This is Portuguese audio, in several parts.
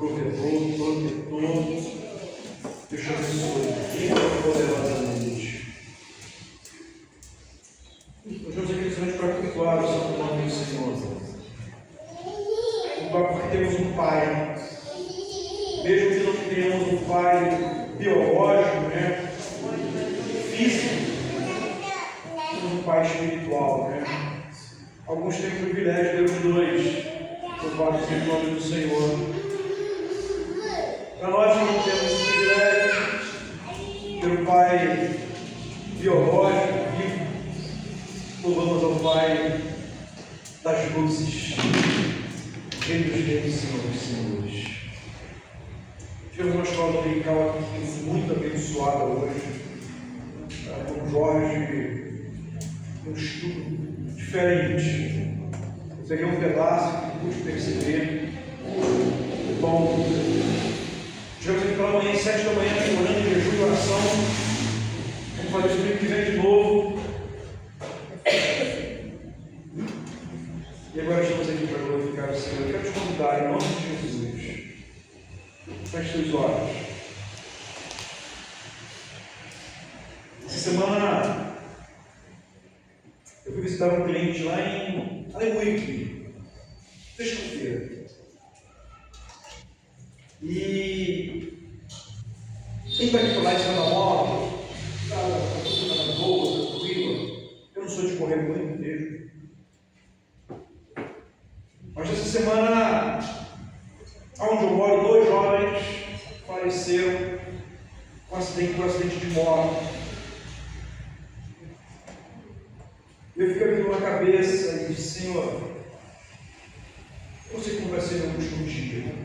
provedor, protetor. Deus te abençoe poderosamente. Nós vamos aqui justamente para cultuar o santo nome do Senhor. Cultuar porque temos um Pai. Mesmo que não tenhamos um Pai biológico, né? Físico, temos um Pai espiritual, né? Alguns têm o privilégio de ter os dois. Cultuar o nome do Senhor. Para nós que não temos o privilégio de ter um Pai biológico, vivo, louvamos ao Pai das luzes, Rei dos Reis, Senhor dos Senhores. Tivemos uma escola dominical aqui muito abençoada hoje, com Jorge, um estudo diferente. Eu peguei um pedaço que pude perceber. Bom, tivemos aqui pela manhã, 7 da manhã, orando em jejum e oração. Vamos fazer isso domingo que vem de novo. E agora estamos aqui para glorificar o Senhor. Eu quero te convidar, em nome de Jesus, feche seus olhos. Essa semana eu fui visitar um cliente lá em Alemuique, sexta-feira. E quem está aqui lá em cima da moto, está na boa, tranquila. Eu não sou de correr muito mesmo. Mas essa semana, onde eu moro, 2 jovens faleceram com um acidente de moto. Eu fiquei aquilo na cabeça e disse: Senhor, eu sei como vai ser meu último dia,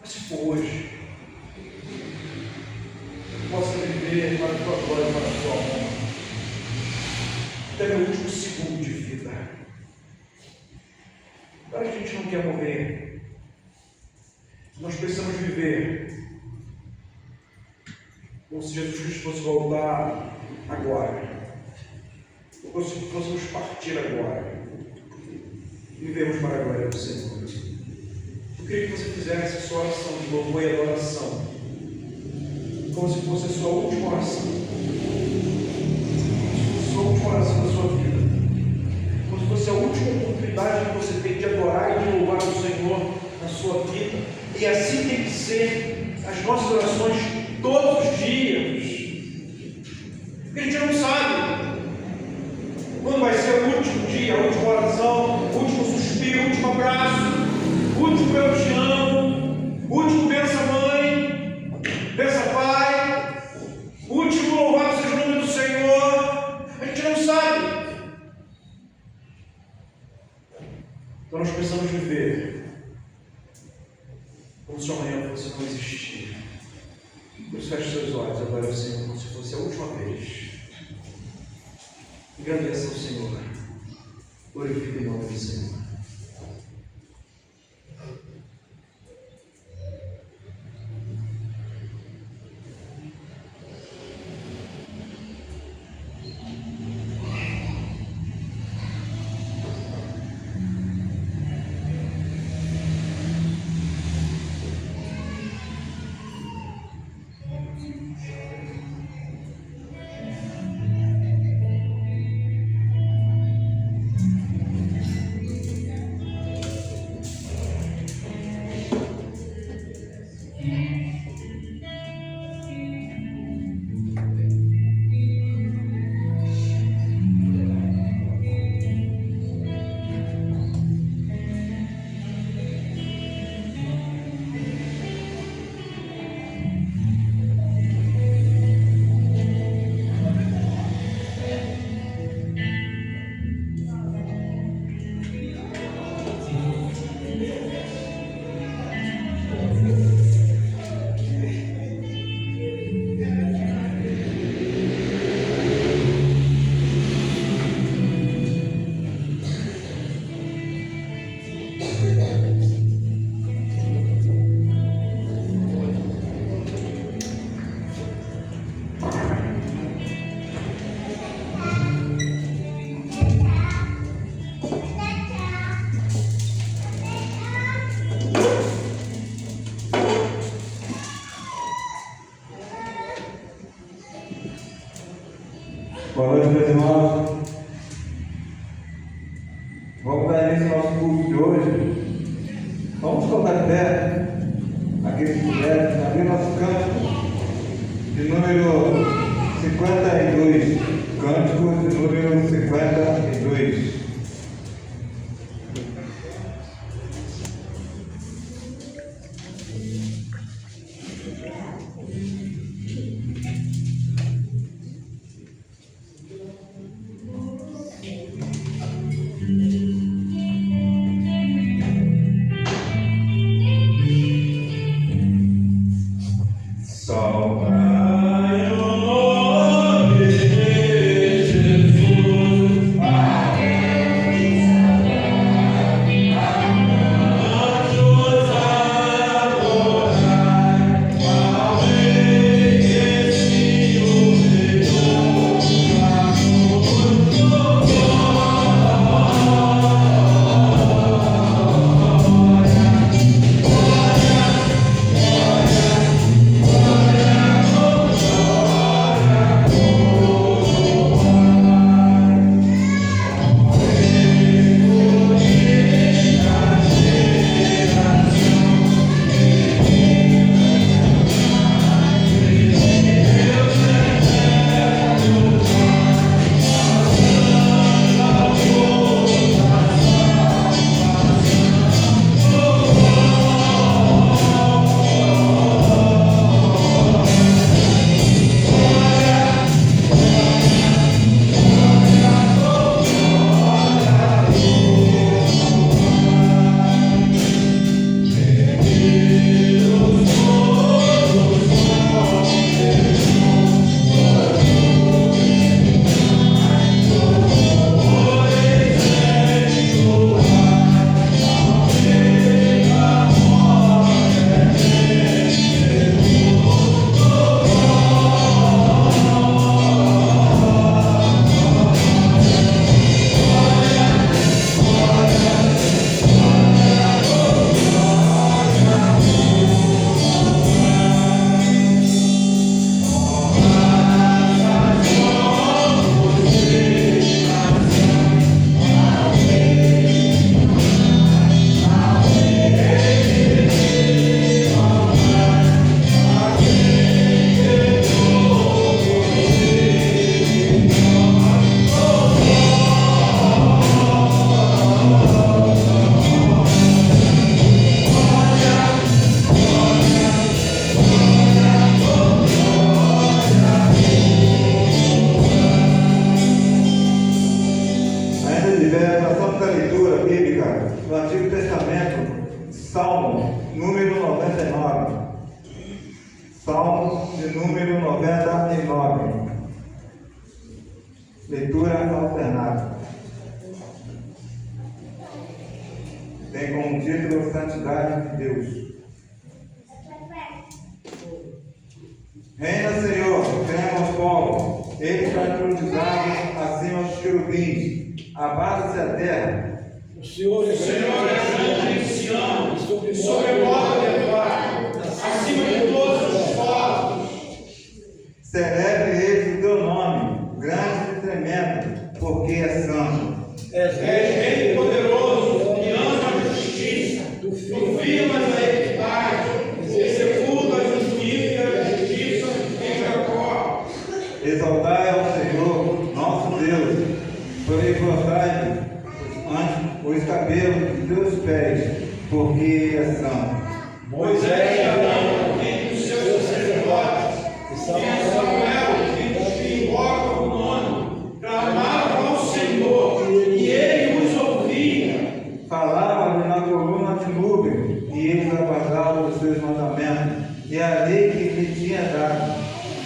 mas se for hoje, eu possa viver para a tua glória, para a tua honra, até meu último segundo de vida. Agora a gente não quer morrer, nós precisamos viver como se Jesus Cristo fosse voltar agora. Ou se fôssemos partir agora, vivemos para a glória do Senhor. Eu queria que você fizesse a sua oração de louvor e adoração, como se fosse a sua última oração, a sua última oração da sua vida, como se fosse a última oportunidade que você tem de adorar e de louvar o Senhor na sua vida. E assim tem que ser as nossas orações todos os dias, porque a gente não sabe quando vai ser o último dia, a última oração, o último suspiro, o último abraço, o último eu te amo, o último bença mãe, bença pai, o último louvado seja o nome do Senhor. A gente não sabe. Então nós precisamos viver como se amanhã fosse não existir. Por isso feche seus olhos agora, o Senhor, como se fosse a última vez. Agradeça ao Senhor. Glorifique o nome do Senhor. Boa noite, meus irmãos. Vamos dar início ao nosso culto de hoje. Vamos colocar de pé, aqueles que puderem, abrir nosso cântico de número 52. Cântico de número 52. No Antigo Testamento, Salmo número 99. Salmo de número 99. Leitura alternada. Tem como título Santidade de Deus. Reina, Senhor, crema aos povos, eles está entronizado acima dos querubins, abata-se a terra. O Senhor é grande em Sião, sobre o modo elevado, acima de todos os povos. Celebre eles o teu nome, grande e tremendo, porque é santo. És rei poderoso, que ama a justiça, tu firmas a equidade, executa a justiça em Jacó. Exaltai ao Senhor, nosso Deus, glorificai os cabelos de teus pés, porque é santo. Moisés e Arão, entre os seus sacerdotes, e Samuel, entre os que invocam o nome, clamavam ao Senhor, e ele os ouvia. Falava-lhe na coluna de nuvem, e eles aguardavam os seus mandamentos, e a lei que lhe tinha dado.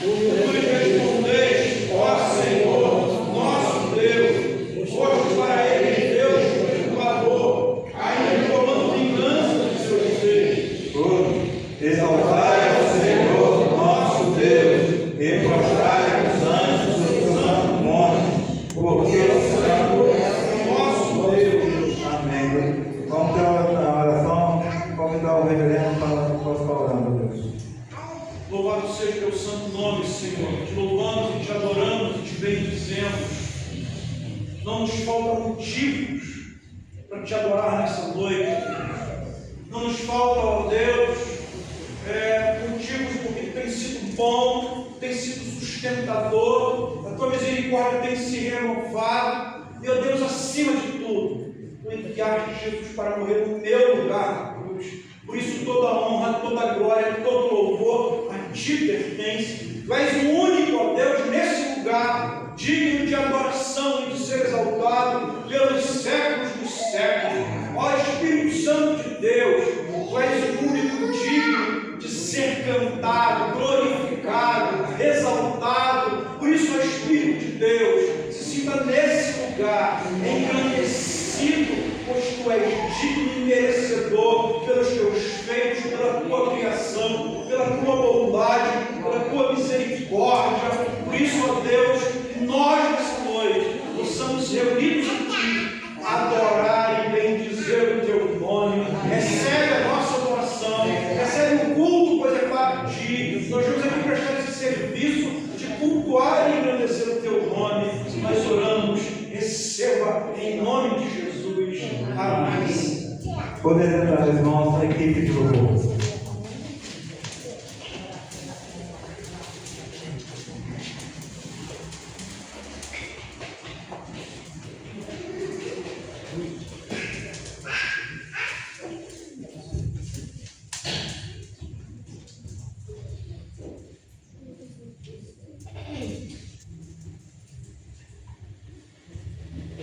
Tu lhe respondeste, ó Senhor, nosso Deus, hoje para ele Deus perturbador, ainda tomando vingança de seus desejos. Exaltai ao Senhor, nosso Deus, e prostrai os anjos do seu santo monte, porque o Senhor é o nosso Deus. Amém. Vamos ter uma oração, convidar o reverendo para nós falar, Deus. Louvado seja teu santo nome, Senhor. Te louvamos e te adoramos e te bendizemos. Não nos faltam motivos para te adorar nessa noite. Não nos falta, ó Deus, motivos porque tem sido bom, tem sido sustentador, a tua misericórdia tem se renovado. Meu Deus, acima de tudo, tu enviaste Jesus para morrer no meu lugar na cruz. Por isso toda a honra, toda a glória, todo louvor a ti pertence. Tu és o único, ó Deus, nesse lugar, digno de adoração e de ser exaltado pelos séculos dos séculos. Ó Espírito Santo de Deus, tu és o único digno de ser cantado, glorificado, exaltado. Por isso, ó Espírito de Deus, se sinta nesse lugar, engrandecido, pois tu és digno e merecedor pelos teus feitos, pela tua criação, pela tua bondade, pela tua misericórdia. Por isso, ó Deus, nós nessa noite possamos reunidos aqui, adorar e bendizer o teu nome. Recebe a nossa adoração, recebe o culto, pois é para ti. Nós vamos aqui prestar esse serviço de cultuar e engrandecer o teu nome. Nós oramos, receba em nome de Jesus. Amém. Poder entrar, irmãos, a equipe de louvor.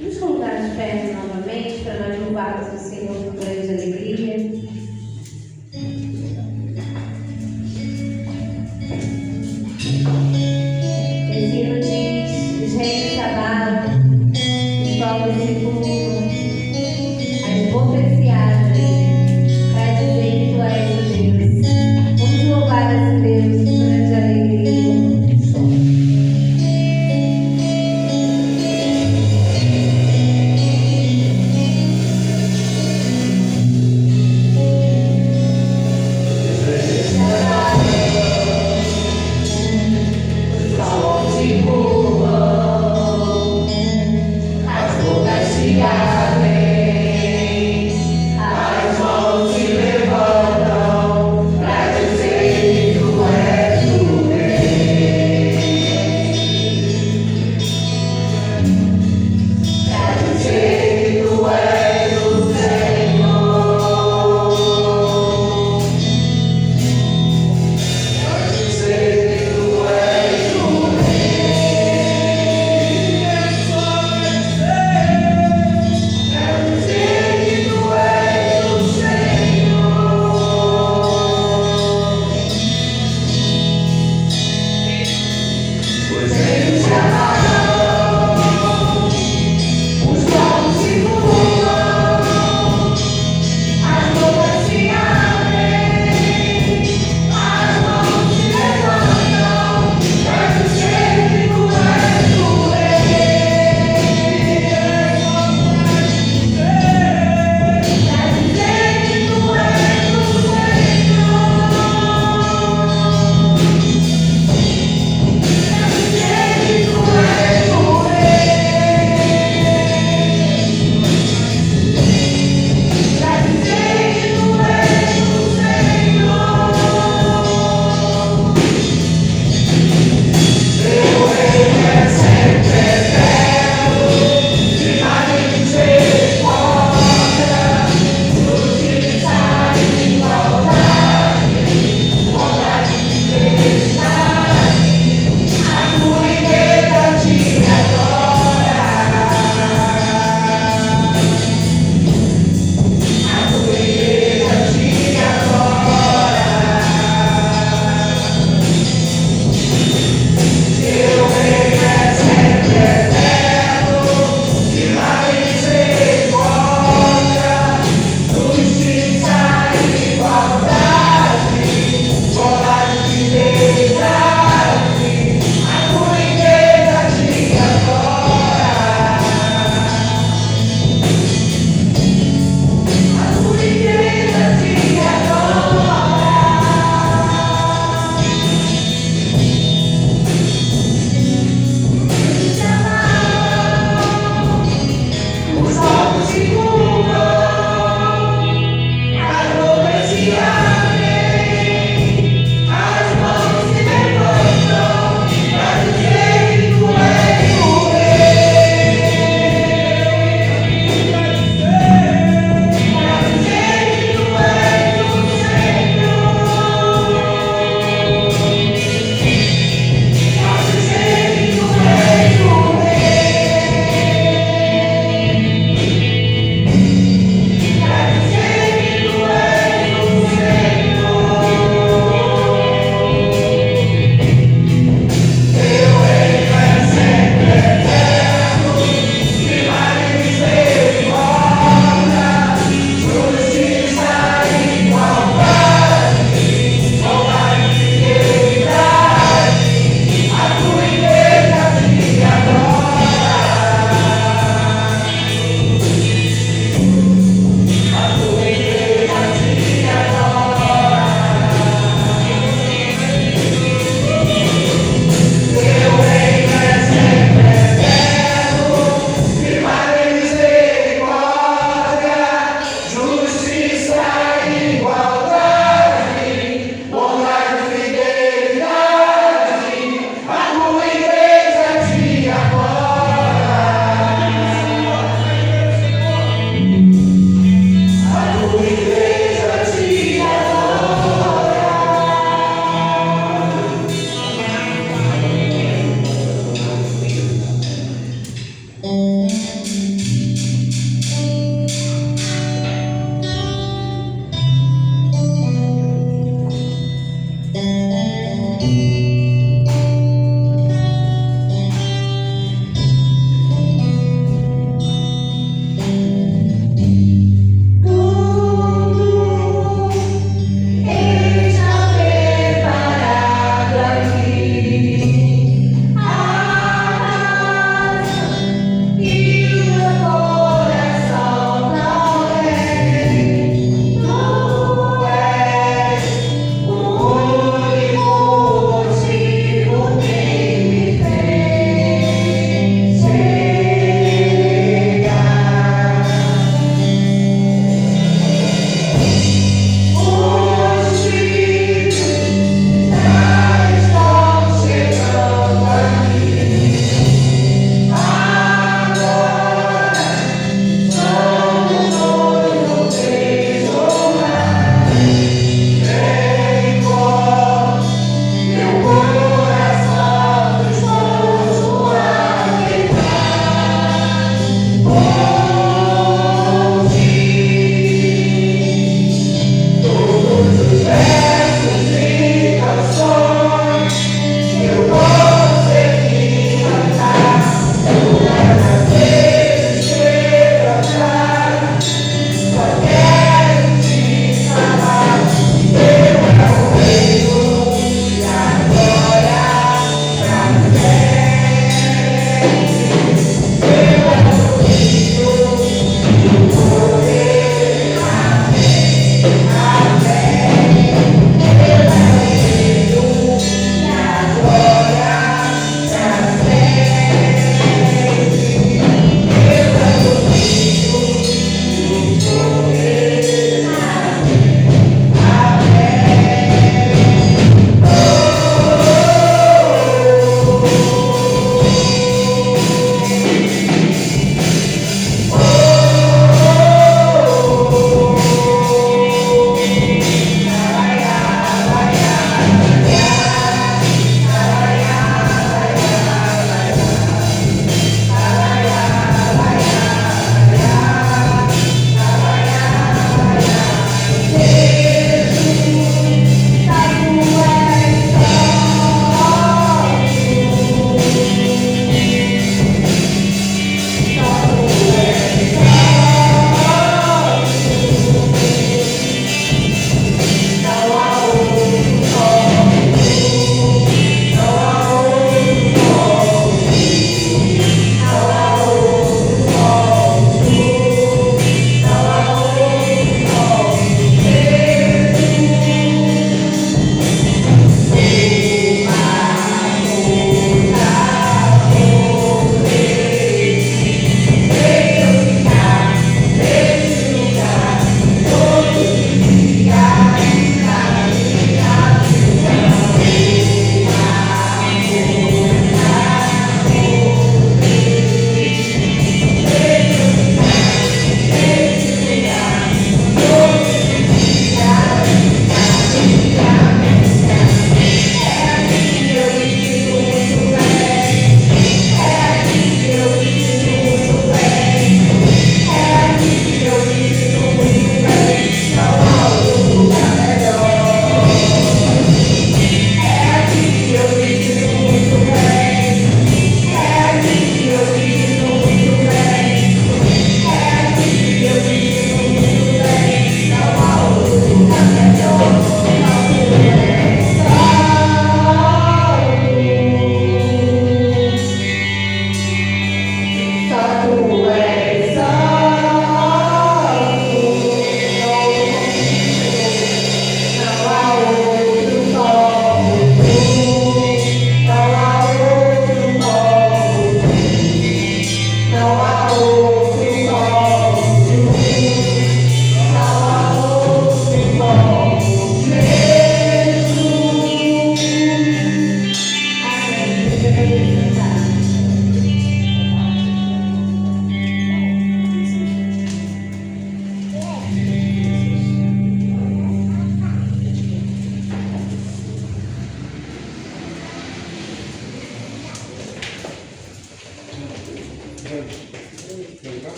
Vamos colocar de pé novamente para nós louvarmos o Senhor com grande alegria. Esse hino diz: os reinos se abalam, os povos se curvam, as bocas se abrem para dizer que tu és o Deus. Vamos louvar esse Deus com grande alegria.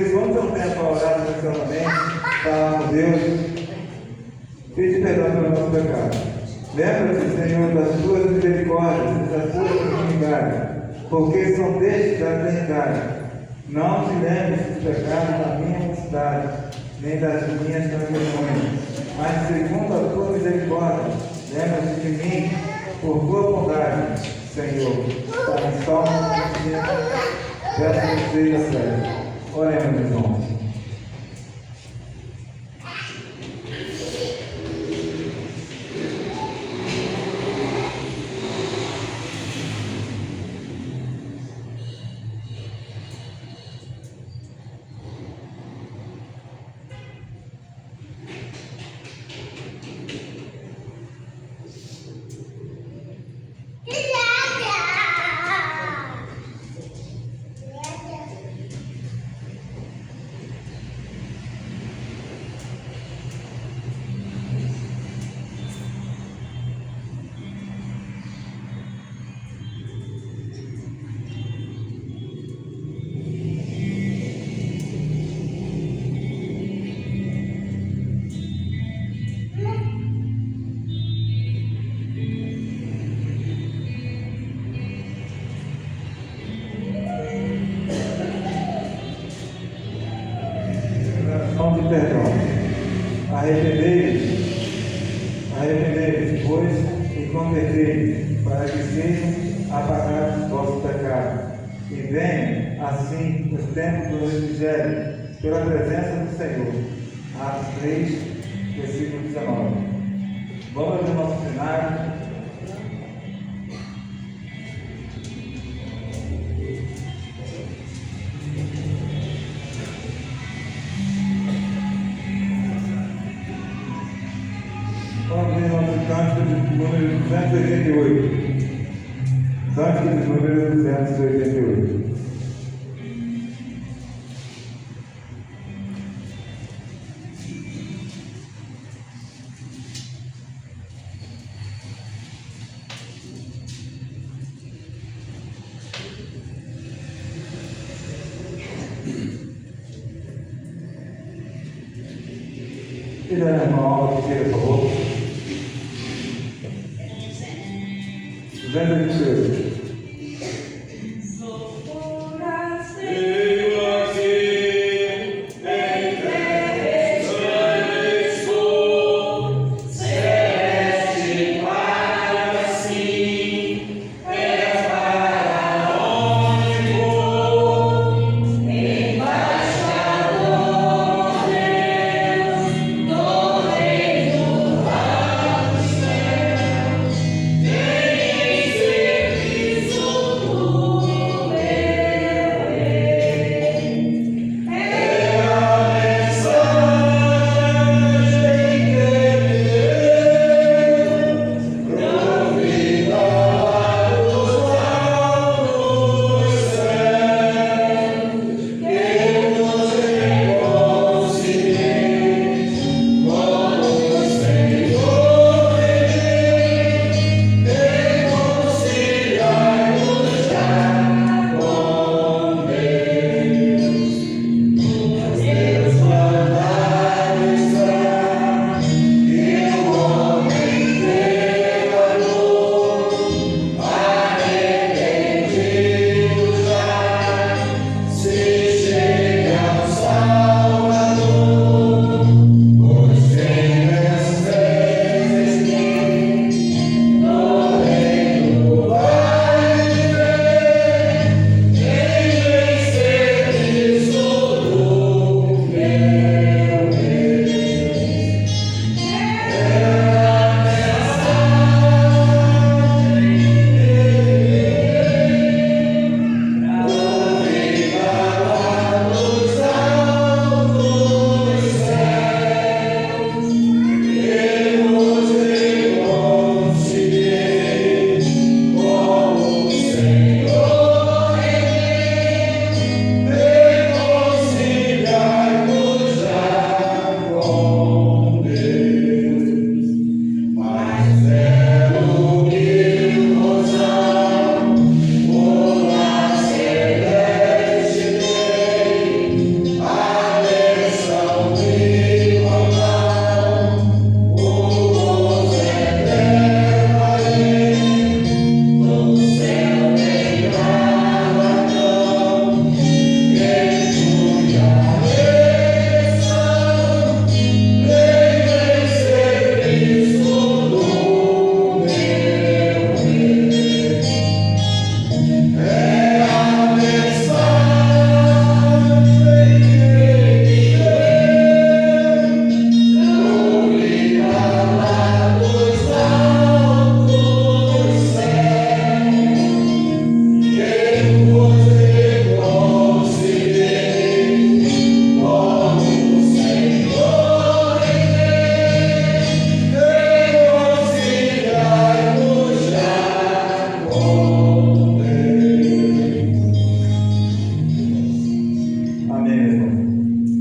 vocês vão ter um tempo para orar profissionalmente, falar com Deus, pedir perdão pelo nosso pecado. Lembra-se, Senhor, das tuas misericórdias, das tuas benignidades, porque são destes da eternidade. Não te lembres dos pecados da minha mocidade, nem das minhas transgressões, mas segundo a tua misericórdia, lembra-te de mim, por tua bondade, Senhor. Está em Salmo 25, verso 6 a 7. Oremos, irmãos. De perdão. Arrependei-vos, pois, e convertei-vos, para que sejam apagados os vossos pecados, e venham, assim, os tempos do refrigério, pela presença do Senhor. Atos 3, versículo 19. Vamos abrir o nosso cenário. Vamos ver nosso cântico de número 288. Cântico de número 288. Se der uma aula que queira, por favor. 288. Embaixador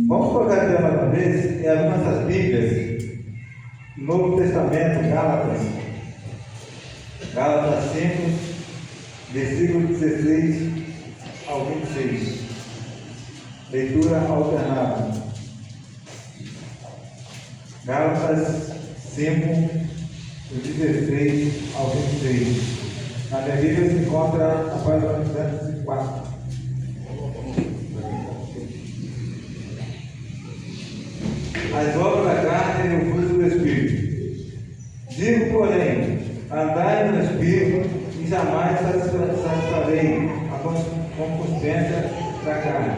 Vamos colocar aqui mais uma vez e abrir nossas Bíblias. Novo Testamento, Gálatas. Gálatas 5, versículo 16 ao 26. Leitura alternada. Gálatas 5, 16 ao 26. Na minha Bíblia se encontra a página 204. As obras da carne e o fruto do Espírito. Digo, porém, andai no Espírito e jamais satisfarei a concupiscência da carne.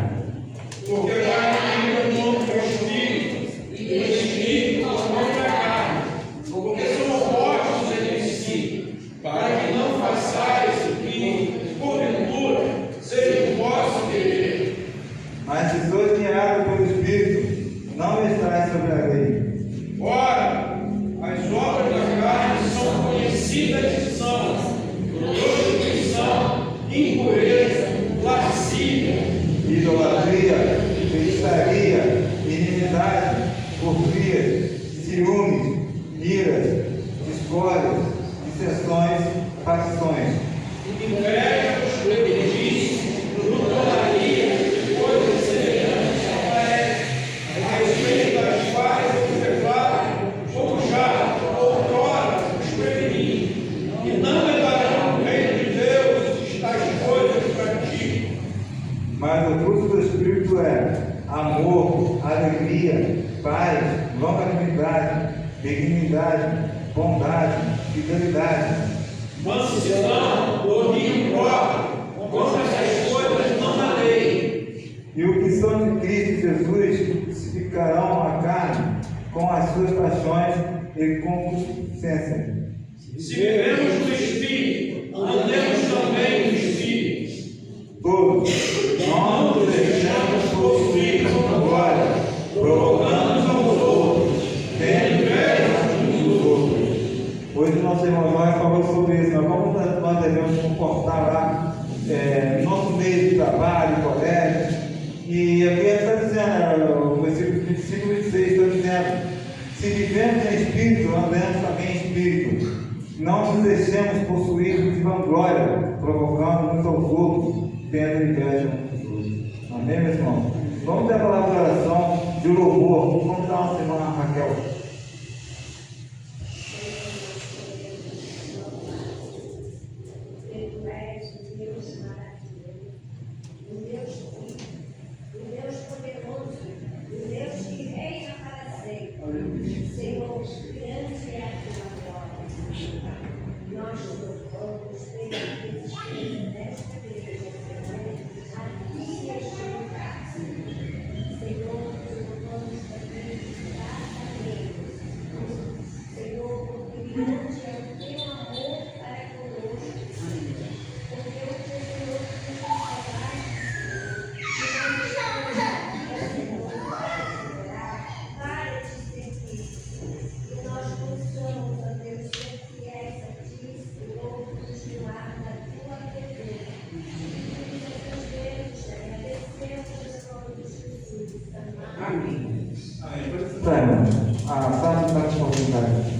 Porque a carne é contra o Espírito, e o Espírito contra a carne. Porque são opostos entre si, para que não façais o que, porventura, seja o vosso querer. Mas se sois guiados pelo Espírito, não estáis sobre a lei. Ora, as obras da carne são conhecidas que são prostituição, impureza, lascívia, Idolatria, feitiçaria, inimizade, porfias, ciúmes, iras, discórdias, dissensões, facções, invejas, prejuízos, brutalaria, coisas semelhantes a respeito das quais eu declaro, como já outrora os preveni, e não entrarão no reino de Deus estas coisas praticam. mas o fruto do Espírito é amor, alegria, paz, longanimidade, benignidade, bondade, fidelidade, Mansidão, domínio próprio, contra essas coisas não há lei. e o que são de Cristo Jesus crucificarão a carne com as suas paixões e concupiscências. Se vivemos no Espírito, andemos também no Espírito. Todos, não nos deixamos possuir com glória, provocando aos outros, tendo inveja uns dos outros. Hoje o nosso irmão Jorge falou sobre isso, mas como nós devemos nos comportar lá no nosso meio de trabalho, colégio. E aqui está dizendo, o versículo 25 e 26 está dizendo: se vivemos em espírito, andemos também em espírito. Não nos deixemos possuir de vanglória, provocando uns aos outros, tendo inveja uns dos outros. Amém, meus irmãos? Vamos ter a palavra de oração, de louvor. Vamos dar uma semana a Raquel. Tá, irmão. A Sara está com oportunidade.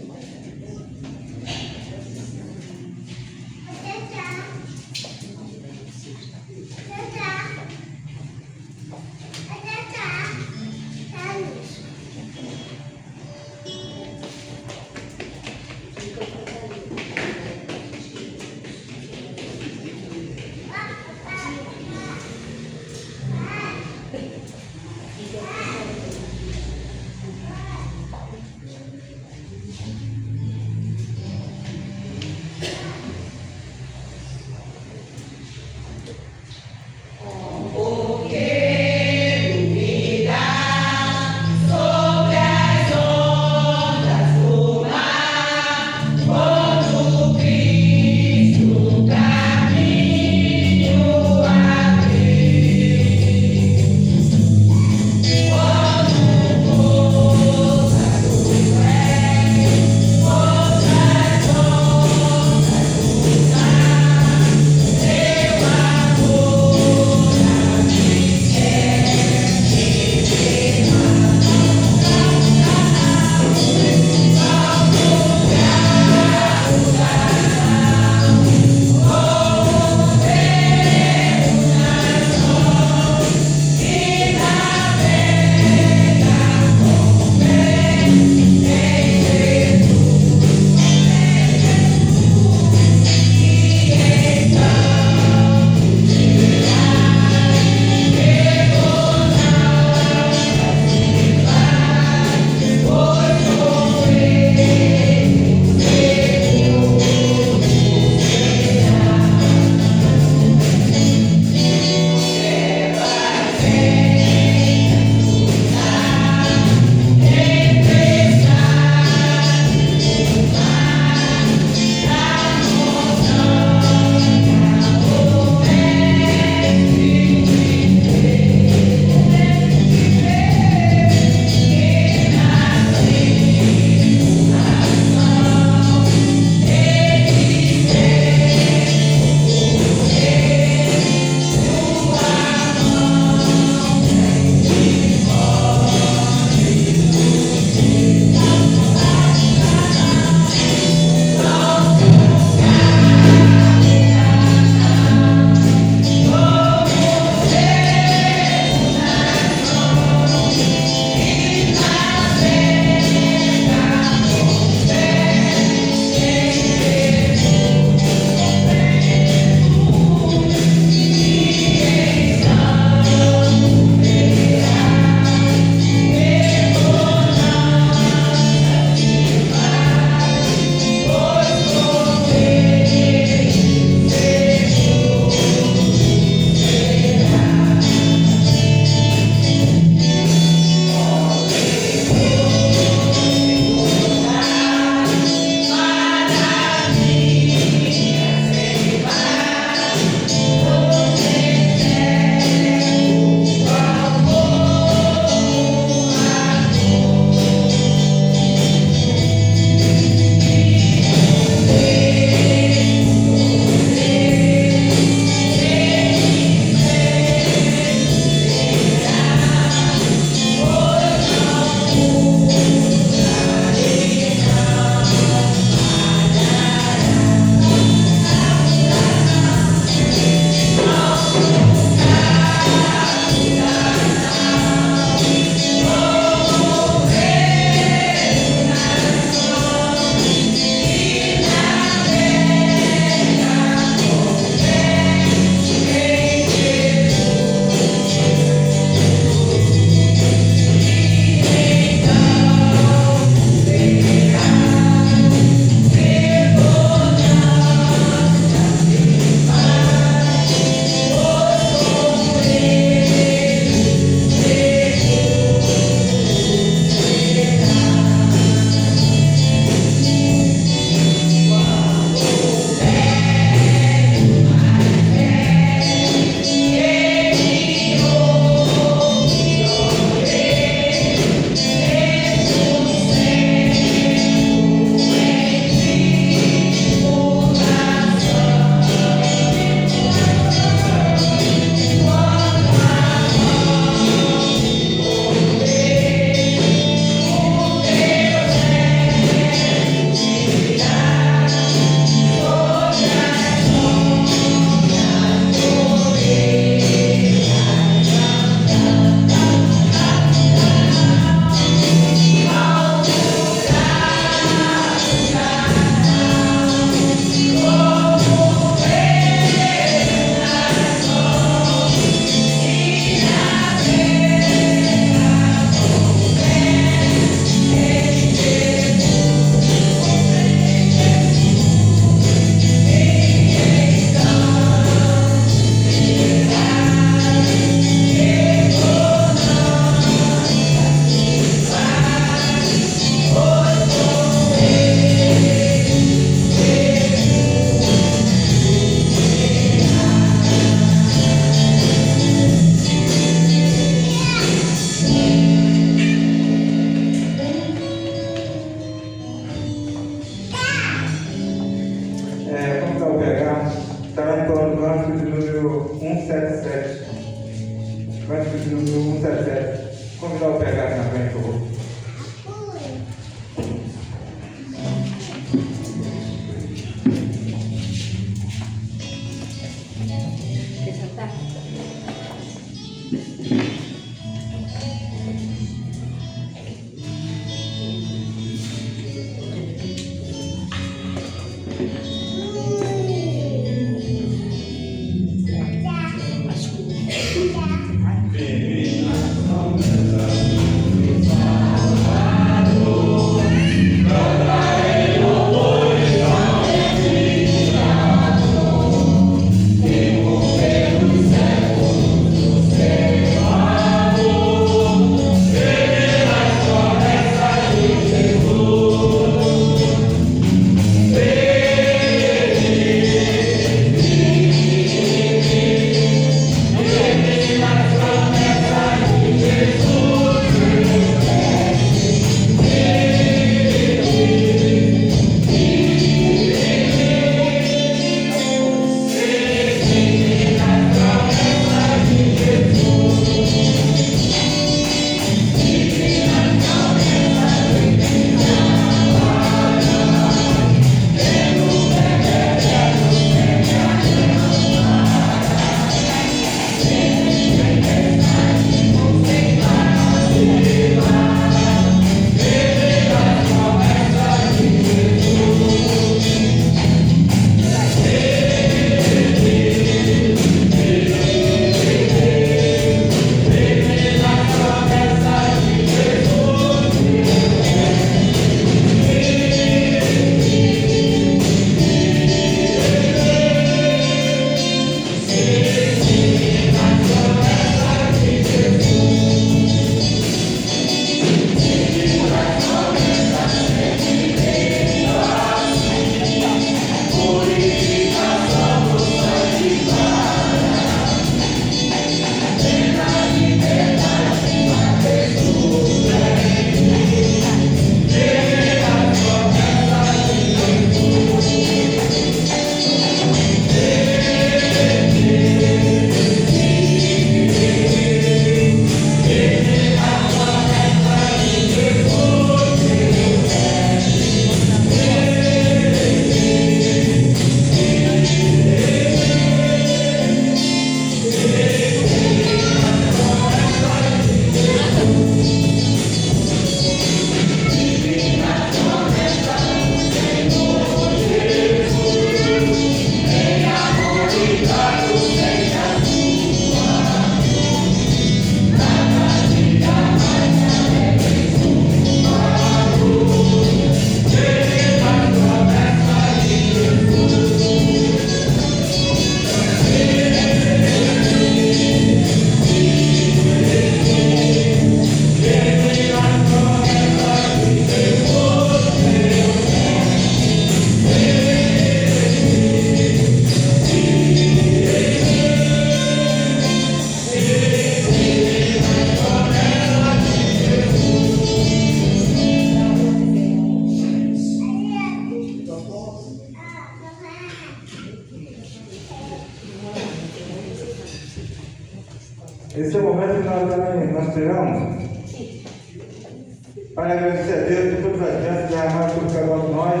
para agradecer a Deus por todas as bênçãos derramadas sobre cada um de nós,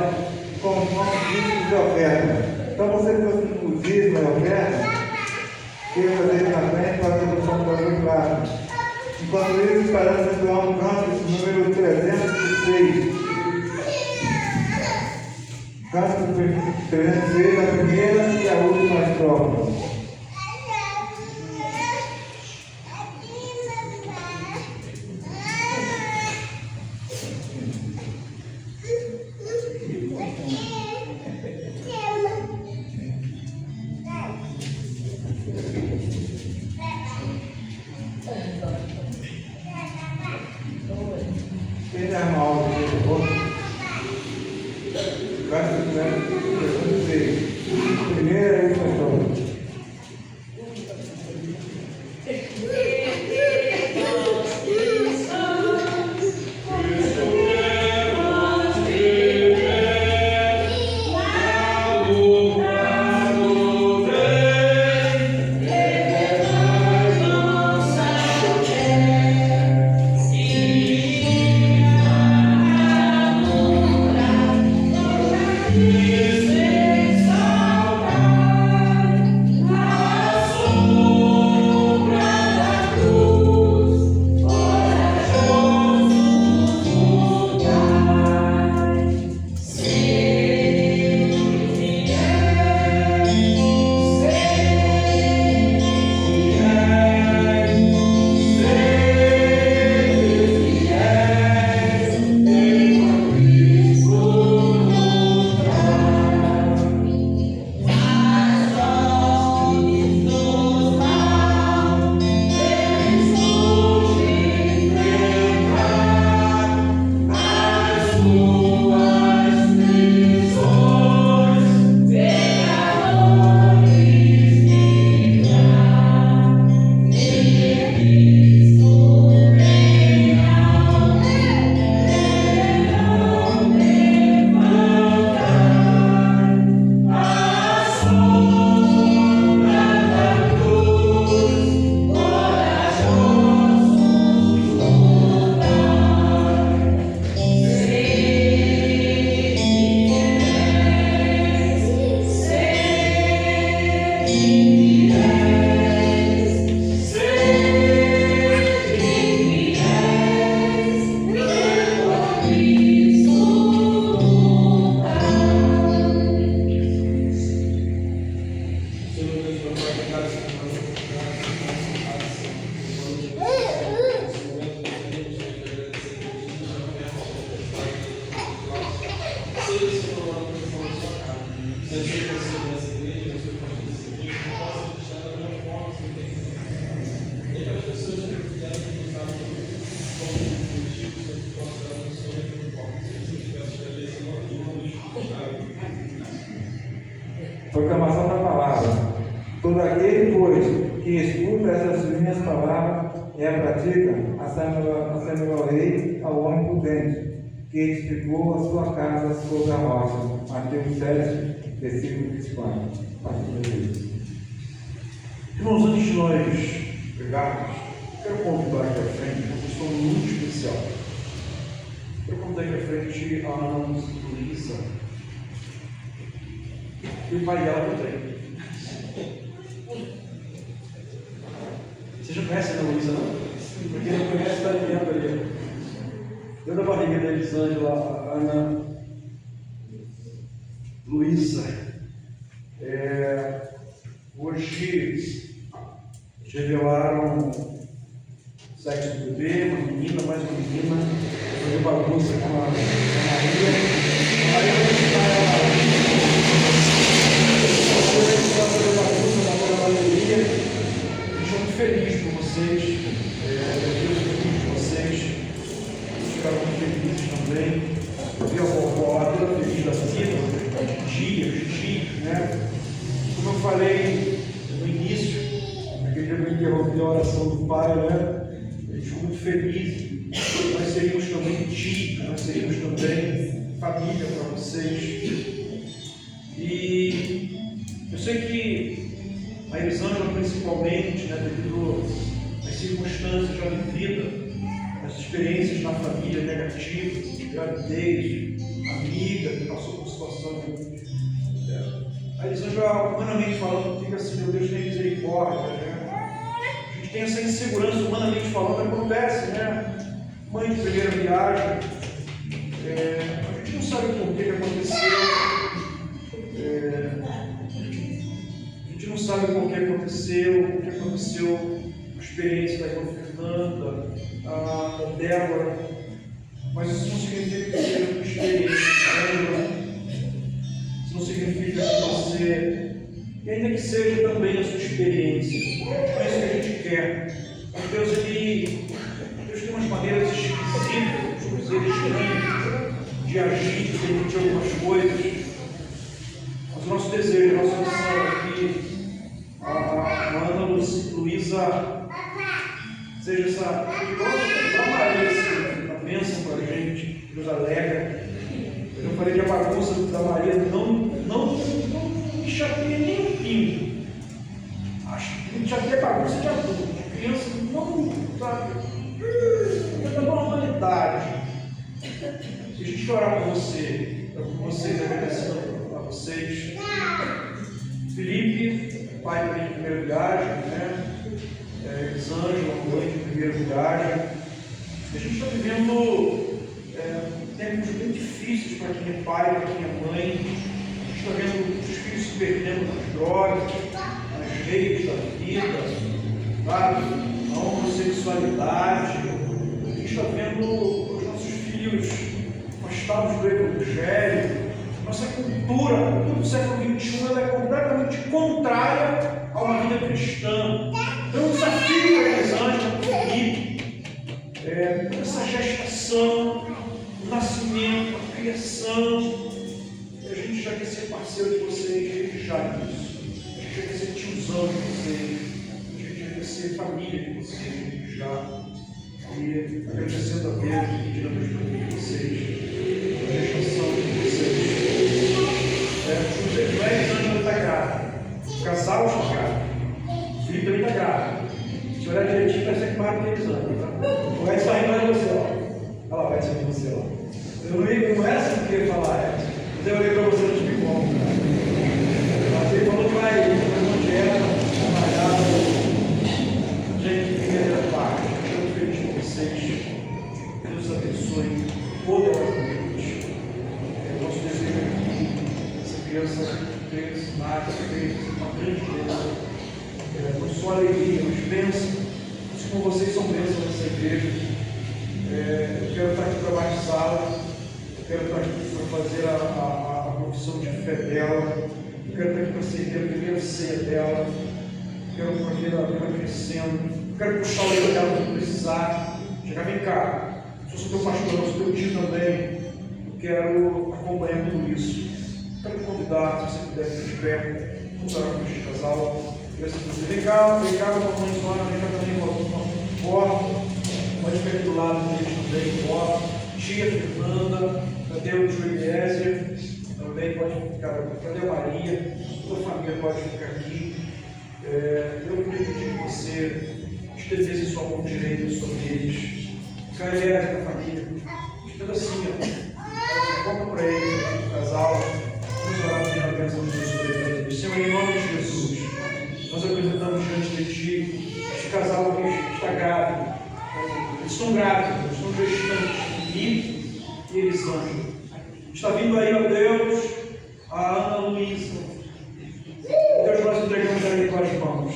com os nossos dízimos e ofertas. Então você que fosse no dízimo e oferta, queira fazer isso na frente para a devolução do valor claro. Enquanto isso, estaremos entoar um canto, esse número 306. Canto 306, a primeira e a última estrofe. Quem dá mal de novo? Canto 306. Primeira e última estrofe. Proclamação da palavra. Todo aquele, pois, que escuta essas minhas palavras e a pratica, assemelha ao rei, ao homem prudente, que edificou a sua casa sobre a rocha. Mateus 7, versículo 24. Pastor Deus. Irmãos, antes de nós pegarmos, quero convidar aqui à frente uma pessoa muito especial. Quero convidar aqui à frente a Ana Luísa. E o pai dela também. Você já conhece a Ana Luísa, não? Porque não conhece, está dentro ali. Dentro da barriga da Elisângela, a Ana Luísa. Hoje revelaram o sexo do bebê, uma menina, mais uma menina, fazer bagunça com a Maria. A Maria vai ensinar ela fazer bagunça na mão da Maria. Estou muito feliz por vocês, Deus é feliz por vocês, vocês ficaram muito felizes também. Vi a vovó lá toda feliz da vida, dias, né? Como eu falei no início, aquele dia que eu interrompi a oração do pai, né? Eu estou muito feliz. Nós seríamos também tios, nós seríamos também família para vocês. E eu sei que a Elisângela, principalmente, né, devido às circunstâncias já vividas, as experiências na família negativas, gravidez, amiga que passou por situação. A Elisângela, humanamente falando, fica assim: meu Deus, tem misericórdia, né? A gente tem essa insegurança, humanamente falando, acontece, né? Mãe de primeira viagem, a gente não sabe por que aconteceu, a gente não sabe por que aconteceu a experiência da irmã Fernanda, da Débora, mas isso não significa que seja uma experiência, isso não significa que você, e ainda que seja também a sua experiência, não é isso que a gente quer. Deus tem umas maneiras esquisitas, vamos dizer, estranhas, de agir, de permitir algumas coisas. Mas o nosso desejo, a nossa missão aqui, a Ana Luísa, seja essa Maria, a bênção para a gente, que nos alegra. Eu não falei que a bagunça da Maria não me chateia nem um pingo. Acho que me chateia bagunça de adulto, de criança não, sabe? É da normalidade. Se a gente orar por vocês, agradecendo a vocês. Felipe, pai também de primeira viagem, né? Elisângela, mãe de primeira viagem. A gente está vivendo tempos bem difíceis para quem é pai, para quem é mãe. A gente está vendo os filhos se perdendo nas drogas, nas redes da vida, sabe? Na homossexualidade. A gente está vendo os nossos filhos afastados do Evangelho. Nossa cultura do século XXI ela é completamente contrária a uma vida cristã. Então, o desafio para Elisângela, para Felipe, essa gestação, o nascimento, a criação, a gente já quer ser parceiro de vocês, já nisso. A gente já quer ser tiozão de vocês, a gente já quer ser família de vocês, já. E agradecendo a Deus e pedindo a Deus para vocês, a gestação de vocês. Não é Elisângela está grávida, o casal está grávida, o Felipe também está grávida. Se olhar direitinho, vai ser que mais do que Elisângela. Tá? Vai sair mais de você, ó. Olha lá, vai sair de você, ó. Eu não é assim que eu queria falar, mas eu olhei para você no Tibicom. Mas ele falou que vai fazer uma dieta, trabalhar, gente de primeira parte. Eu estou feliz com vocês. Deus abençoe poderosamente. Nosso desejo é que essa criança cresça, nasça, uma grande bênção. Não só alegria, mas bênção. Assim como vocês são bênçãos nessa igreja. Eu quero estar aqui para batizá-la. Eu quero estar aqui para fazer a profissão de fé dela. Eu quero estar aqui para servir a primeira ceia dela. Eu quero ver ela crescendo. Eu quero puxar o olho dela quando precisar. Chegar, vem cá. Se eu sou teu pastor, eu sou teu tio também. Eu quero acompanhar tudo isso. Eu quero te convidar, se você puder ficar de pé. Vamos orar com este casal. Vem cá, mamãe, senhora, vem cá também, bota. Pode ficar aqui do lado deles também, bota. Tia Fernanda, cadê o tio Eliezer? Também pode ficar. Cadê a Maria? Toda a família pode ficar aqui. Eu queria pedir que você estendesse sua mão direita sobre eles. Fica Eliezer da família. Estenda assim, ó. Conta para eles, o casal. Vamos orar pedindo a bênção de Deus sobre eles. Senhor, em nome de Jesus, nós apresentamos diante de Ti este casal que está grávido. Eles estão grávidos, estão gestantes, Felipe e Elisângela. Está vindo aí, ó Deus, a Ana Luísa. Deus, nós entregamos ela em tuas mãos.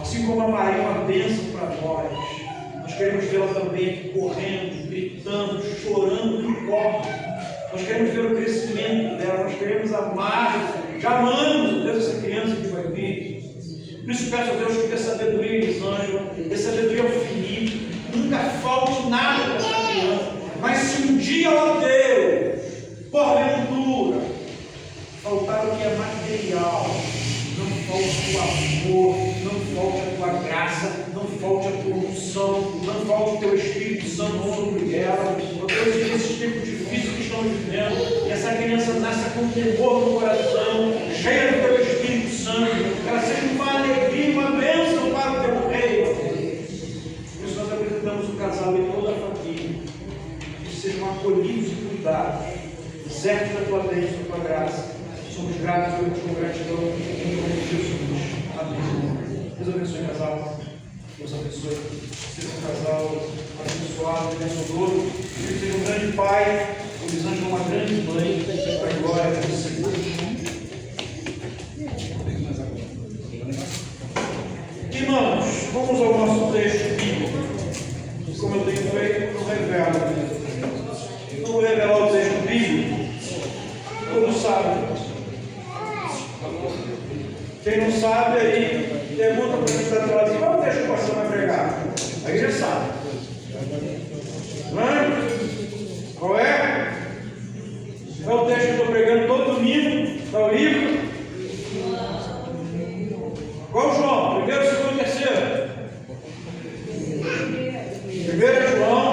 Assim como a Maria, uma bênção para nós. Nós queremos vê-la também aqui correndo, gritando, chorando, não importa. Nós queremos ver o crescimento dela, nós queremos amar, já amamos, Deus, essa criança que vai vir. Por isso peço a Deus que dê sabedoria a Elisângela, dê sabedoria ao Felipe, nunca falte nada para essa criança. Mas se um dia, ó Deus, porventura, faltar o que é material, não falte o amor, não falte a tua graça, não falte a tua unção, não falte o teu Espírito Santo sobre ela. Ó Deus, nesses tempos difíceis que estamos vivendo, que essa criança nasça com temor no coração, cheia do teu Espírito Santo, ela seja uma alegria, uma bênção para o teu reino. Por isso nós apresentamos o casal e toda a escolhidos e cuidados, certos da tua bênção, da tua graça. Somos gratos com gratidão em nome de Jesus. Amém. Deus abençoe o casal. Deus abençoe. Seja um casal abençoado, abençoador. Que seja um grande pai, o Lisângela uma grande mãe, para a glória do Senhor. Irmãos, vamos ao nosso texto bíblico. Como eu tenho feito, não revelo. Não vou revelar o texto bíblico. Todos sabem. Quem não sabe, aí pergunta para quem está atrás assim, qual é o texto que o pastor vai pregar? Aí já sabe. Não é? Qual é? É o texto que eu estou pregando todo domingo. É o livro. Qual João? Primeiro, segundo, terceiro? Primeiro é João.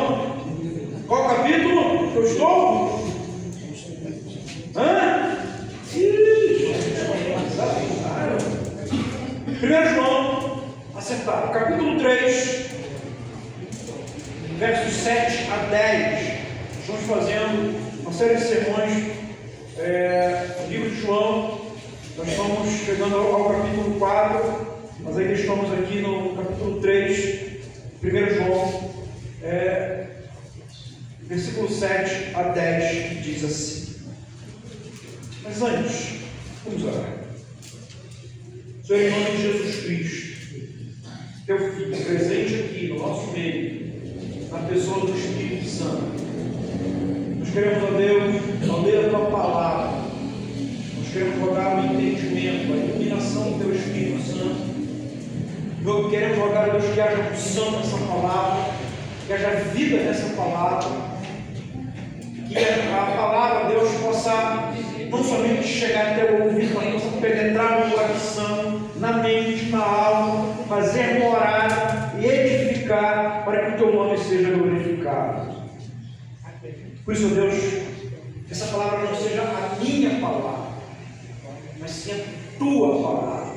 Qual capítulo que eu estou? Hã? Primeiro João, acertado. Capítulo 3, versos 7 a 10. Estamos fazendo uma série de sermões no livro de João. Nós estamos chegando ao capítulo 4, mas ainda estamos aqui no capítulo 3, 1 João, versículo 7 a 10, que diz assim. Mas antes, vamos orar. Senhor, em nome de Jesus Cristo, Teu Filho, presente aqui no nosso meio, na pessoa do Espírito Santo, nós queremos, ó Deus, ao ler a Tua palavra, nós queremos rogar o entendimento, a iluminação do Teu Espírito Santo. Nós queremos rogar a Deus que haja unção nessa palavra, que haja vida nessa palavra, que a palavra, Deus, possa não somente chegar até o ouvido, mas possa penetrar no coração, na mente, na alma, fazer morada e edificar para que o Teu nome seja glorificado. Por isso, Deus, que essa palavra não seja a minha palavra, mas sim a Tua palavra,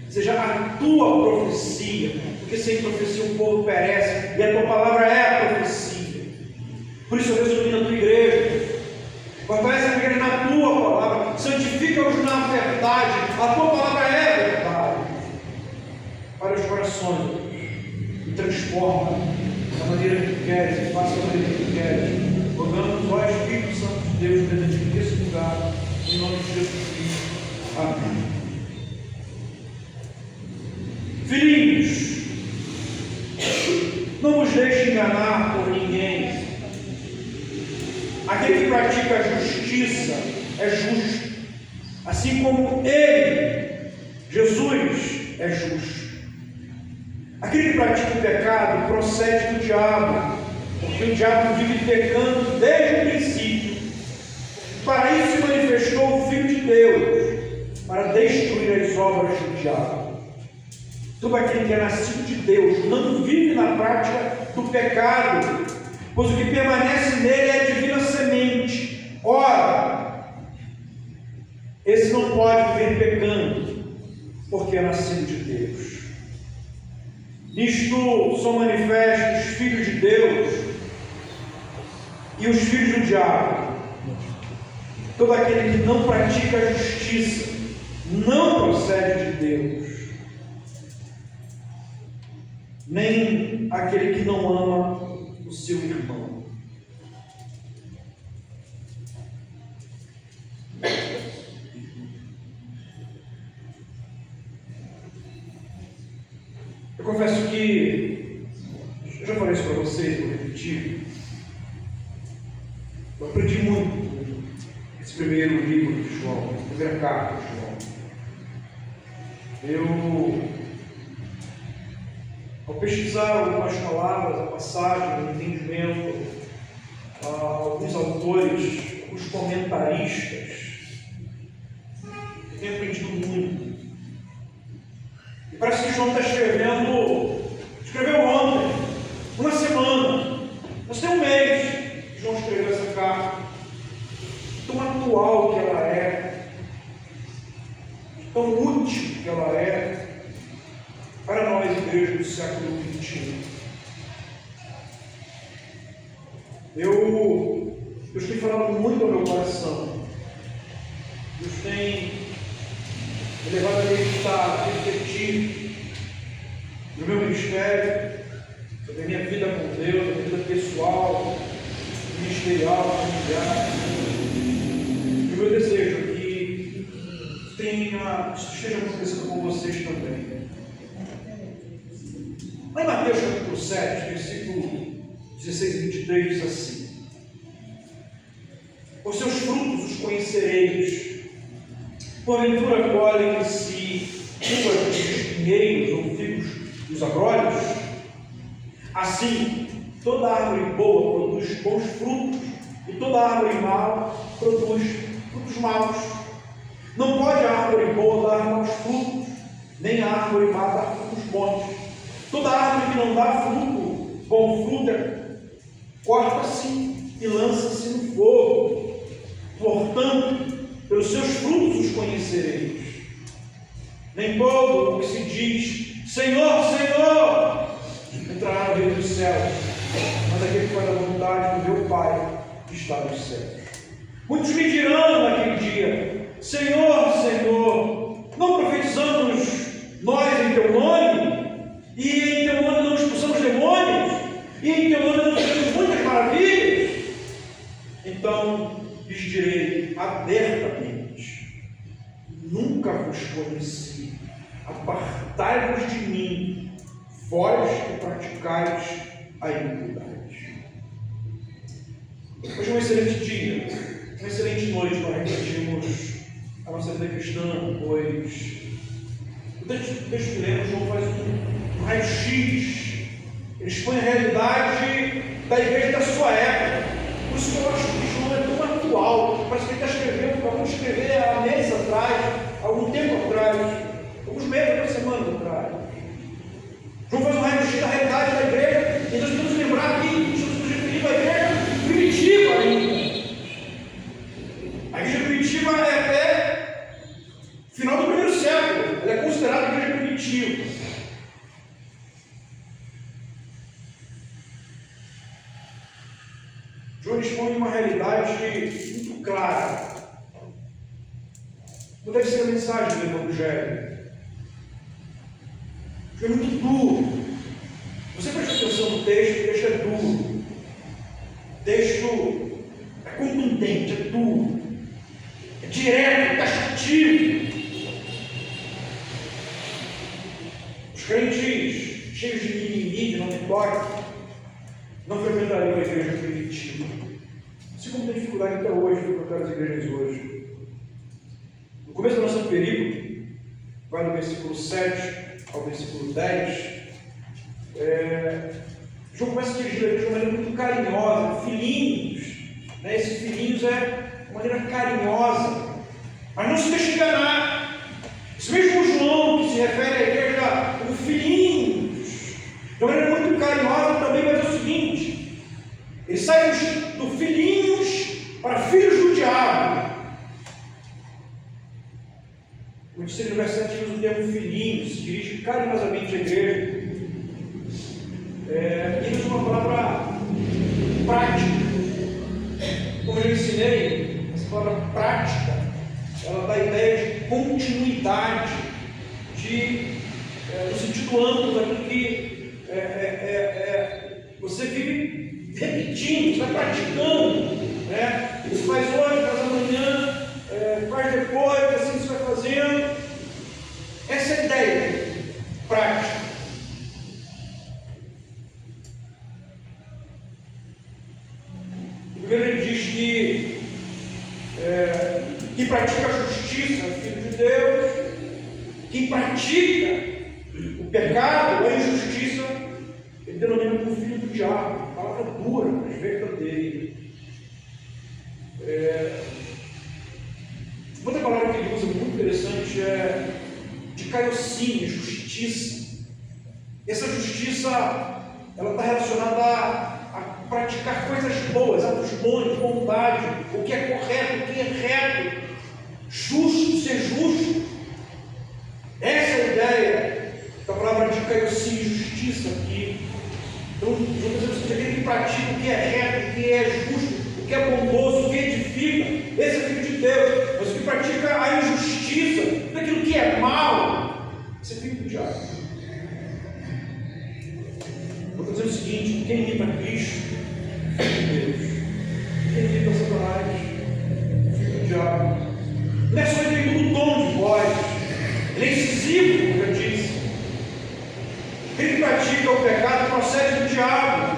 seja a Tua profecia, porque sem profecia o povo perece, e a Tua palavra é a profecia. Por isso, Deus, ilumina a Tua igreja, fortalece a igreja na Tua palavra, santifica-os na verdade, a Tua palavra é verdade, para os corações, e transforma da maneira que Tu queres, e faça da maneira que Tu queres. Rogamos, ó Espírito Santo de Deus, presente nesse lugar, em nome de Jesus Cristo. Amém. Filhinhos, não vos deixe enganar por ninguém. Aquele que pratica a justiça é justo, assim como Ele, Jesus, é justo. Aquele que pratica o pecado procede do diabo, porque o diabo vive pecando desde o princípio. Para isso se manifestou o Filho de Deus, para destruir as obras do diabo. Todo aquele que é nascido de Deus não vive na prática do pecado, pois o que permanece nele é a divina semente. Ora, esse não pode viver pecando, porque é nascido de Deus. Nisto são manifestos os filhos de Deus e os filhos do diabo. Todo aquele que não pratica a justiça não procede de Deus, nem aquele que não ama o seu irmão. Eu confesso que eu já falei isso para vocês, vou repetir. Eu aprendi muito esse primeiro livro de João, essa primeira carta de João. Ao pesquisar algumas palavras, a passagem, o entendimento, alguns autores, alguns comentaristas, eu tenho aprendido muito. E parece que João está escreveu ontem, uma semana, mas tem um mês que João escreveu essa carta, tão atual que ela é, tão útil que ela é, para nós, igreja do século XXI. Eu falado muito ao meu coração. Deus tem me levado a meditar, a refletir no meu ministério, sobre a minha vida com Deus, a minha vida pessoal, ministerial, familiar. E o meu desejo é que isso esteja acontecendo com vocês também. Lá em Mateus capítulo 7, versículo 16 e 23 diz assim: por seus frutos os conhecereis. Porventura colhem em si uvas dos espinheiros ou figos dos abrolhos? Assim, toda árvore boa produz bons frutos, e toda árvore má produz frutos maus. Não pode a árvore boa dar maus frutos, nem a árvore má dar frutos bons. Toda árvore que não dá fruto, bom fruto, corta-se e lança-se no fogo. Portanto, pelos seus frutos os conhecereis. Nem todo o que se diz Senhor, Senhor entrará no reino dos céus, mas aquele que faz a vontade do meu Pai que está nos céus. Muitos me dirão naquele dia: Senhor, Senhor, não profetizamos nós em teu nome? E em teu nome não expulsamos demônios? E em teu nome não fizemos muitas maravilhas? Então lhes direi abertamente: nunca vos conheci. Apartai-vos de mim, vós que praticais a iniquidade. Hoje é um excelente dia, uma excelente noite para refletirmos a nossa vida cristã, pois o texto que lemos, João faz um raio-x. Ele expõe a realidade da igreja da sua época. Por isso que eu acho que João é tão atual. Parece que ele está escrevendo, acabou de escrever há meses atrás, algum tempo atrás, alguns meses, algumas semanas atrás. João faz um raio-x da realidade da igreja, e nós podemos lembrar que estamos nos referindo à igreja primitiva. A igreja primitiva é até final do primeiro século, ela é considerada a igreja primitiva. João expõe uma realidade muito clara. Não deve ser a mensagem do Evangelho. É muito duro. Você presta atenção no texto, o texto é duro. O texto é contundente, é duro. É direto, taxativo. Os crentes cheios de mimimi, de não me toque, não frequentariam a igreja primitiva. Assim como tem dificuldade até hoje de frequentar as igrejas hoje. No começo da nossa perícope, vai do versículo 7 ao versículo 10, João começa a dirigir a igreja de uma maneira muito carinhosa, filhinhos. Né? Esse filhinhos é uma maneira carinhosa. Mas não se deixe enganar. Esse mesmo João que se refere à igreja como filhinhos, de uma maneira muito carinhosa também vai dizer o seguinte: ele sai do filhinhos para filhos do diabo. O terceiro verso 7 usa o termo filhinhos, se dirige carinhosamente à igreja. E usa uma palavra prática. Como eu já ensinei, essa palavra prática, ela dá a ideia de continuidade, no sentido amplo daquilo que você vive repetindo, você vai praticando. Né? Você faz hoje, faz amanhã, faz depois, assim você vai fazendo. Essa é a ideia prática. Primeiro ele diz que quem pratica a justiça é filho de Deus, quem pratica o pecado ou a injustiça, ele denomina como filho do diabo. Palavra dura, mas verdadeira. Outra palavra que ele usa muito interessante é dikaiosine, justiça. Essa justiça ela está relacionada a praticar coisas boas, atos bons, bondade, o que é correto, o que é reto, justo, ser justo. Essa é a ideia da palavra dikaiosine, justiça aqui. Então, aquele que pratica o que é reto, o que é justo, o que é bondoso, o que é diabo. Vou dizer o seguinte: quem imita Cristo, filho de Deus. Quem imita Satanás, filho do diabo. Não é só ele muda o tom de voz, ele é incisivo, como eu disse. Quem que pratica o pecado procede do diabo,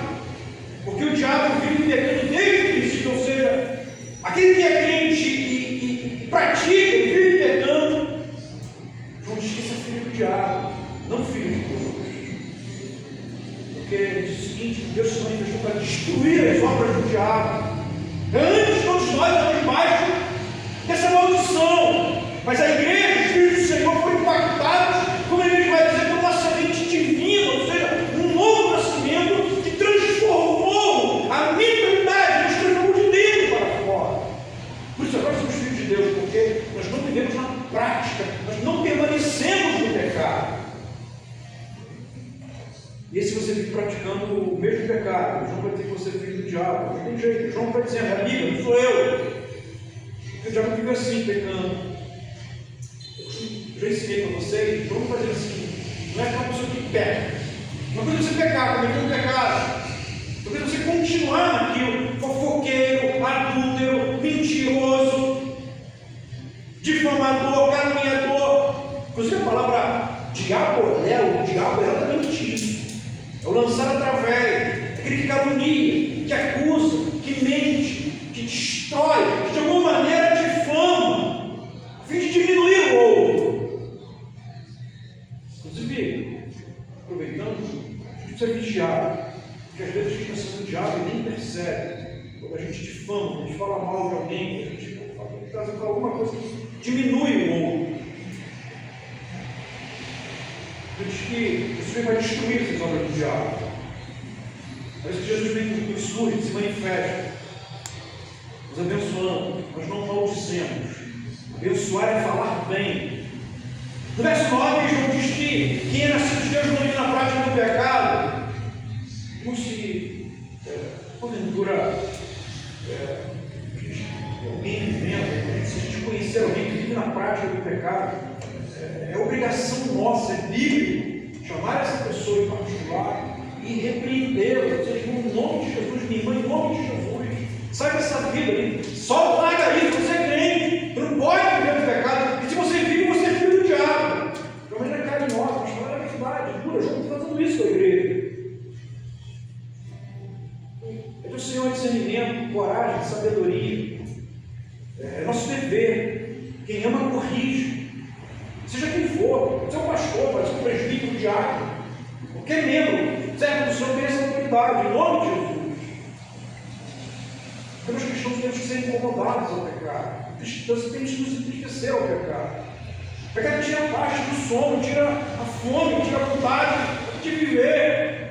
porque o diabo vive pecando desde o princípio, ou seja, aquele que é crente e pratica, ele vive pecando. João diz que isso é filho do diabo, não filho de Deus. Porque diz o seguinte: Deus se manifestou para destruir as obras do diabo. Antes, todos nós estamos debaixo dessa maldição, mas a igreja, os filhos do Senhor, foram impactados, como ele vai dizer, por uma semente divina, ou seja, um novo nascimento que transformou a mentalidade, nos transformou de dentro para fora. Por isso agora somos filhos de Deus, porque nós não vivemos na prática, nós não permanecemos no pecado. E se você vive praticando o mesmo pecado, João vai dizer que você é filho do diabo. Não tem jeito. João vai dizer: a Bíblia, não sou eu. Porque o diabo vive assim, pecando. Eu já ensinei para vocês. João vai dizer assim: não é aquela pessoa que peca. Uma coisa é você pecar, cometer um pecado. Outra coisa é você continuar naquilo. Fofoqueiro, adúltero, mentiroso, difamador, caluniador. Inclusive a palavra diabo, o diabo é exatamente isso. É o lançar através, aquele que calunia, que acusa, que mente, que destrói, que de alguma maneira difama, a fim de diminuir o outro. Inclusive, aproveitando, a gente precisa vigiar, porque às vezes a gente pensa no diabo e nem percebe. Quando a gente difama, quando a gente fala mal de alguém, a gente fala alguma coisa que diminui o outro. Diz que isso vai destruir essas obras do diabo. Parece que Jesus vem com surge, se manifesta, nos abençoando, nós não maldizemos. Abençoar é falar bem. No verso 9, João diz que quem é nascido de Deus não vive na prática do pecado. Como se, porventura, alguém vivendo, se a gente conhecer alguém que vive na prática do pecado, é obrigação nossa, é bíblico, chamar essa pessoa em particular e repreendê-la. Ou seja, no nome de Jesus, minha irmã, em nome de Jesus, sai dessa vida aí, só larga isso, você é crente, você não pode viver no pecado, e se você vive, você é filho do diabo. De uma maneira carinhosa, mas fala a verdade, dura, eu estou fazendo isso com a igreja. É do Senhor discernimento, coragem, sabedoria. É nosso dever. Quem ama, corrige. Seja quem for, pode ser um pastor, pode ser um presbítero, um diácono, qualquer membro, serve do Senhor, tem essa autoridade, em nome de Jesus. Porque nós cristãos temos que ser incomodados ao pecado, nós temos que nos entristecer ao pecado. O pecado tira a paz, tira o sono, tira a fome, tira a vontade de viver.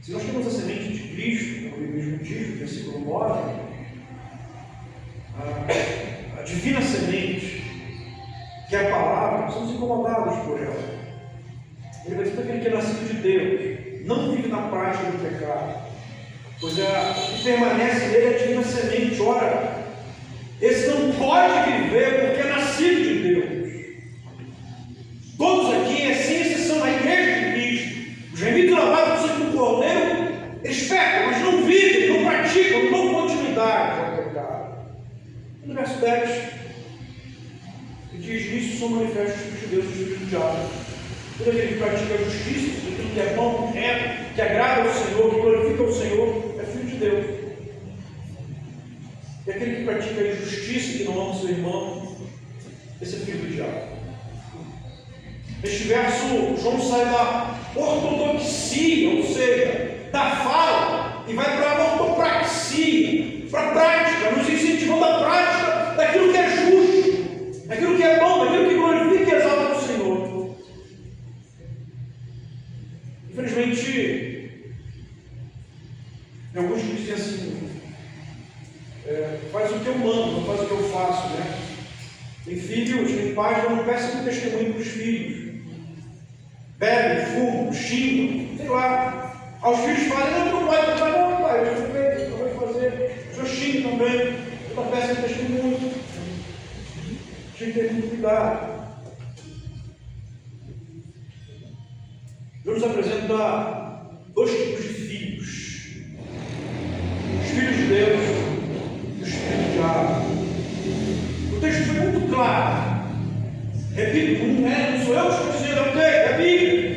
Se nós temos a semente de Cristo, como ele mesmo diz, no versículo 9, a divina semente, que é a palavra, somos incomodados por ela. Ele vai dizer para aquele que é nascido de Deus, não vive na prática do pecado, pois o que permanece nele é a divina semente. Ora, esse não pode viver porque é nascido de Deus. Todos aqui, sem exceção, na igreja de Cristo, os remidos lavados do sangue do Cordeiro, eles pecam, mas não vivem, não praticam, não dão continuidade ao pecado. No verso 10, diz: nisso são manifestos os filhos de Deus e os filhos do diabo. Todo aquele que pratica a justiça, aquilo que é bom, reto, que agrada ao Senhor, que glorifica ao Senhor, é filho de Deus. E aquele que pratica a injustiça, que não ama o seu irmão, esse é filho do diabo. Neste verso, João sai da ortodoxia, ou seja, da fala, e vai para a ortopraxia, para a prática, nos incentivando a prática daquilo que é justo, daquilo que é bom, daquilo que glorifica e exalta o Senhor. Infelizmente, tem alguns que dizem assim: faz o que eu mando, não faz o que eu faço, né? Tem filhos, tem pais, não peçam um testemunho para os filhos. Bebem, fumam, xingam, sei lá. Aos filhos falam: não pode, não, pai, eu já fiz, eu vou fazer. Eu xingo também, eu não peço um testemunho. Tinha que ter muito cuidado. apresenta dois tipos de filhos: os filhos de Deus e os filhos do diabo. O texto foi muito claro. Repito, não sou eu que estou dizendo, é o texto, é a Bíblia.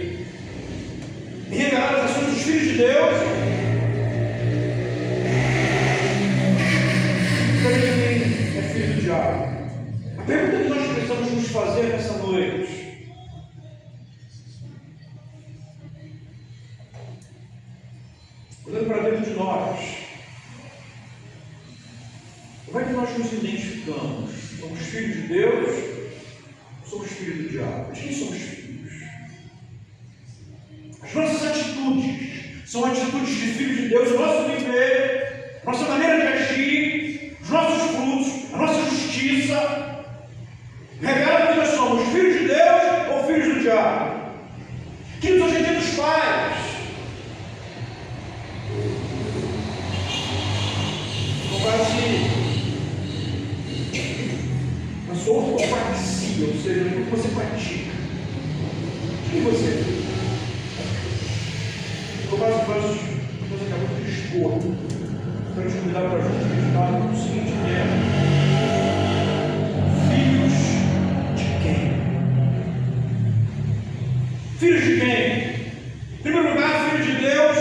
Em revelar as ações dos filhos de Deus, quem é filho do diabo. A pergunta que nós precisamos nos fazer nessa noite: olhando para dentro de nós, como é que nós nos identificamos? Somos filhos de Deus ou somos filhos do diabo? De quem somos filhos? As nossas atitudes são atitudes de filhos de Deus. O nosso viver, nossa maneira de agir, os nossos frutos, a nossa justiça revela que nós somos filhos de Deus ou filhos do diabo. Que nos hoje em dia dos pais, com base na sua ortopraxia, ou seja, no que você pratica. Quem você é? Com base nisso que você acabou de expor, quero te convidar para juntos meditar no seguinte tema: filhos de quem? Filhos de quem? Em primeiro lugar, filho de Deus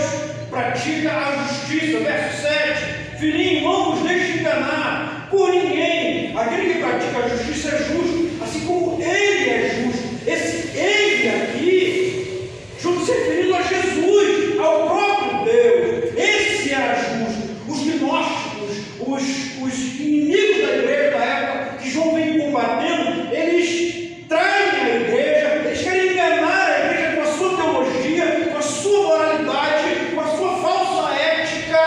pratica a justiça. Verso 7: filhinho, não vos deixe enganar por ninguém. Aquele que pratica a justiça é justo, assim como ele é justo. Esse ele aqui, junto se referindo a Jesus, ao próprio Deus. Esse era justo. Os gnósticos, os inimigos da igreja da época, que João vem combatendo, eles traem a igreja, eles querem enganar a igreja com a sua teologia, com a sua moralidade, com a sua falsa ética.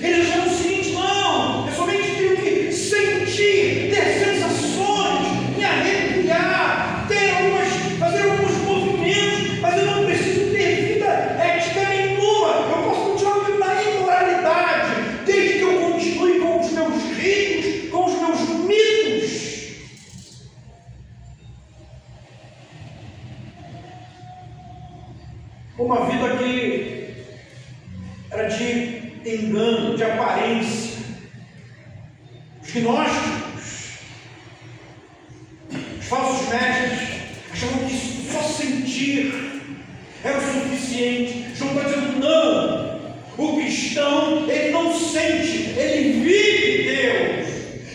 Eles acham o seguinte: não, eu somente tenho que sentir, ter sensações, me arrepiar, fazer alguns movimentos, mas eu não preciso ter vida ética nenhuma. Eu posso continuar vivendo na imoralidade, desde que eu continue com os meus ritos, com os meus mitos. Uma vida que era de engano, de aparência. Os gnósticos, os falsos mestres, achavam que só sentir era o suficiente. João está dizendo: não, o cristão, ele não sente, ele vive Deus,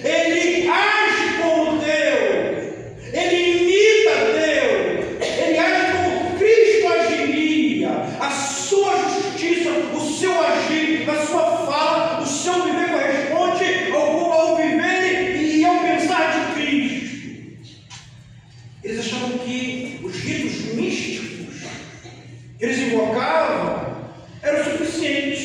ele age como Deus, ele imita Deus, ele age como Cristo agiria. A sua justiça, o seu agir, a sua fala, o seu viver corresponde ao viver e ao pensar de Cristo. Eles achavam que os ritos místicos que eles invocavam eram suficientes,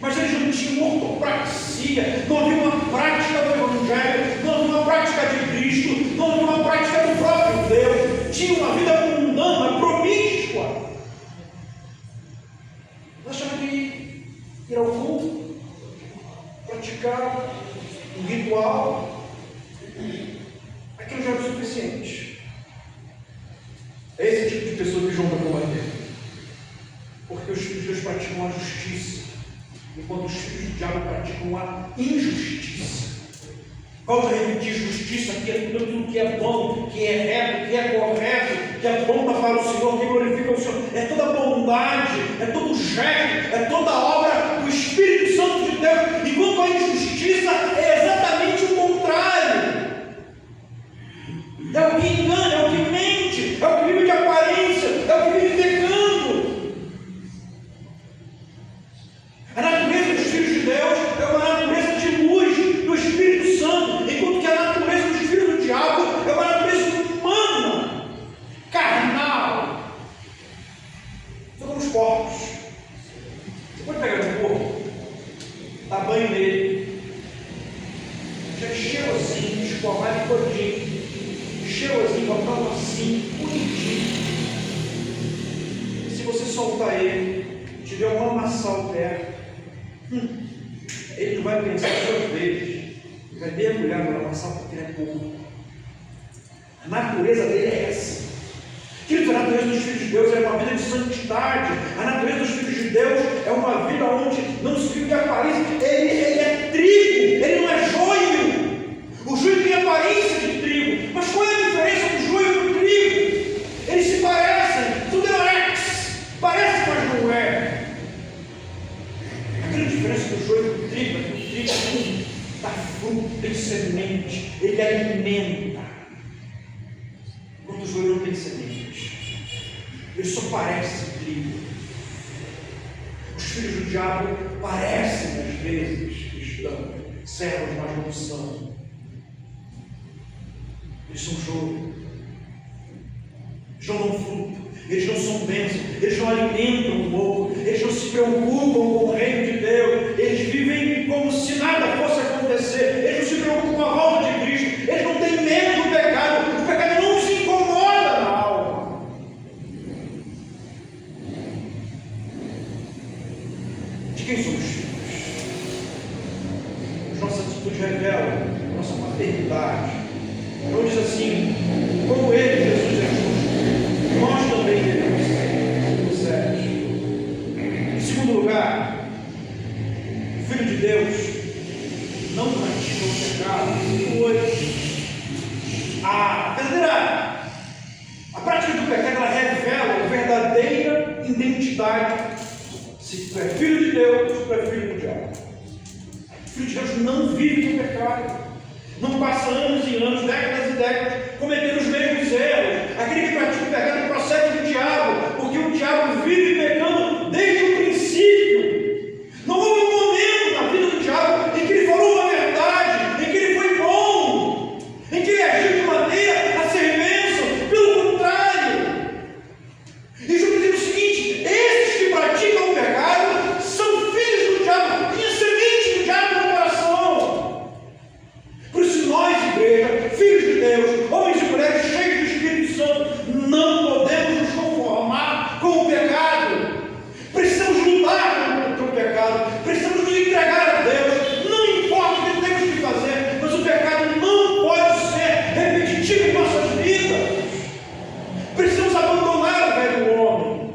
mas eles não tinham ortopraxia, não havia uma prática do Evangelho, não havia uma prática de Cristo, não havia uma prática do próprio Deus. Tinha uma vida mundana, promíscua. Eles achavam que ir ao culto, praticar um ritual, aquilo já era o suficiente. É esse tipo de pessoa que João vai combater. Porque os filhos de Deus praticam a justiça, enquanto os filhos do diabo praticam a injustiça. Volto a repetir: justiça, que é tudo aquilo que é bom, que é reto, que é correto, que aponta para o Senhor, que glorifica o Senhor. É toda bondade, é todo gesto, é toda obra do Espírito Santo de Deus. Enquanto a injustiça é exatamente o contrário. É o que engana, é o que mente, é o que vive de aparência, é o que vive pecando. A natureza dos filhos de Deus é uma natureza de luz do Espírito Santo, enquanto que a natureza dos filhos do diabo é uma natureza humana, carnal. São como os porcos. Você pode pegar um porco, dar banho nele, já cheirosinho, escovado e todinho, cheirosinho, botar assim, bonitinho. E se você soltar ele, tiver um lamaçal perto, ele não vai pensar duas vezes, ele vai mergulhar no lamaçal porque ele é pouco. A natureza dele é essa. Querido, a natureza dos filhos de Deus é uma vida de santidade. A natureza dos filhos de Deus é uma vida onde não se vive de aparência. Ele é trigo, ele não é joio. O joio tem aparência de trigo. Mas qual é a diferença do joio e do trigo? Eles se parecem, tudo é ex. Parece, mas não é. A grande diferença do joio e do trigo é que o trigo dá fruto, tem semente, ele alimenta. Quando o joio não tem semente, ele só parece trigo. Os filhos do diabo parecem às vezes cristãos, servos, mas não são. Eles são joio, eles não dão fruto, eles não são bênçãos, eles não alimentam o povo, eles não se preocupam com o reino de Deus, eles vivem como se nada fosse acontecer, eles não se preocupam com a volta de Cristo, eles não têm medo do pecado, o pecado não se incomoda na alma. De quem somos filhos? As nossas atitudes revelam a nossa paternidade. Então diz assim, como ele, Jesus é justo, nós também devemos ser. Em segundo lugar, o Filho de Deus não pratica o pecado. A prática do pecado, ela revela a verdadeira identidade. Se tu é filho de Deus, tu é filho do diabo. O Filho de Deus não vive no pecado. Não passa anos e anos, décadas e décadas, cometendo os mesmos erros. Aquele que pratica o pecado procede do diabo, porque o diabo vive pecando desde o princípio. Não houve um momento na vida do diabo em que ele falou uma verdade, em que ele foi bom, em que ele agiu de maneira a ser bênção. Pelo contrário. E Jesus diz o seguinte: esses que praticam o pecado são filhos do diabo, tinha semente do diabo no coração. Por isso nós, igreja, filhos de Deus, homens e mulheres cheios do Espírito Santo, não podemos nos conformar com o pecado. Precisamos lutar contra o pecado, precisamos nos entregar a Deus. Não importa o que temos que fazer, mas o pecado não pode ser repetitivo em nossas vidas. Precisamos abandonar o velho homem.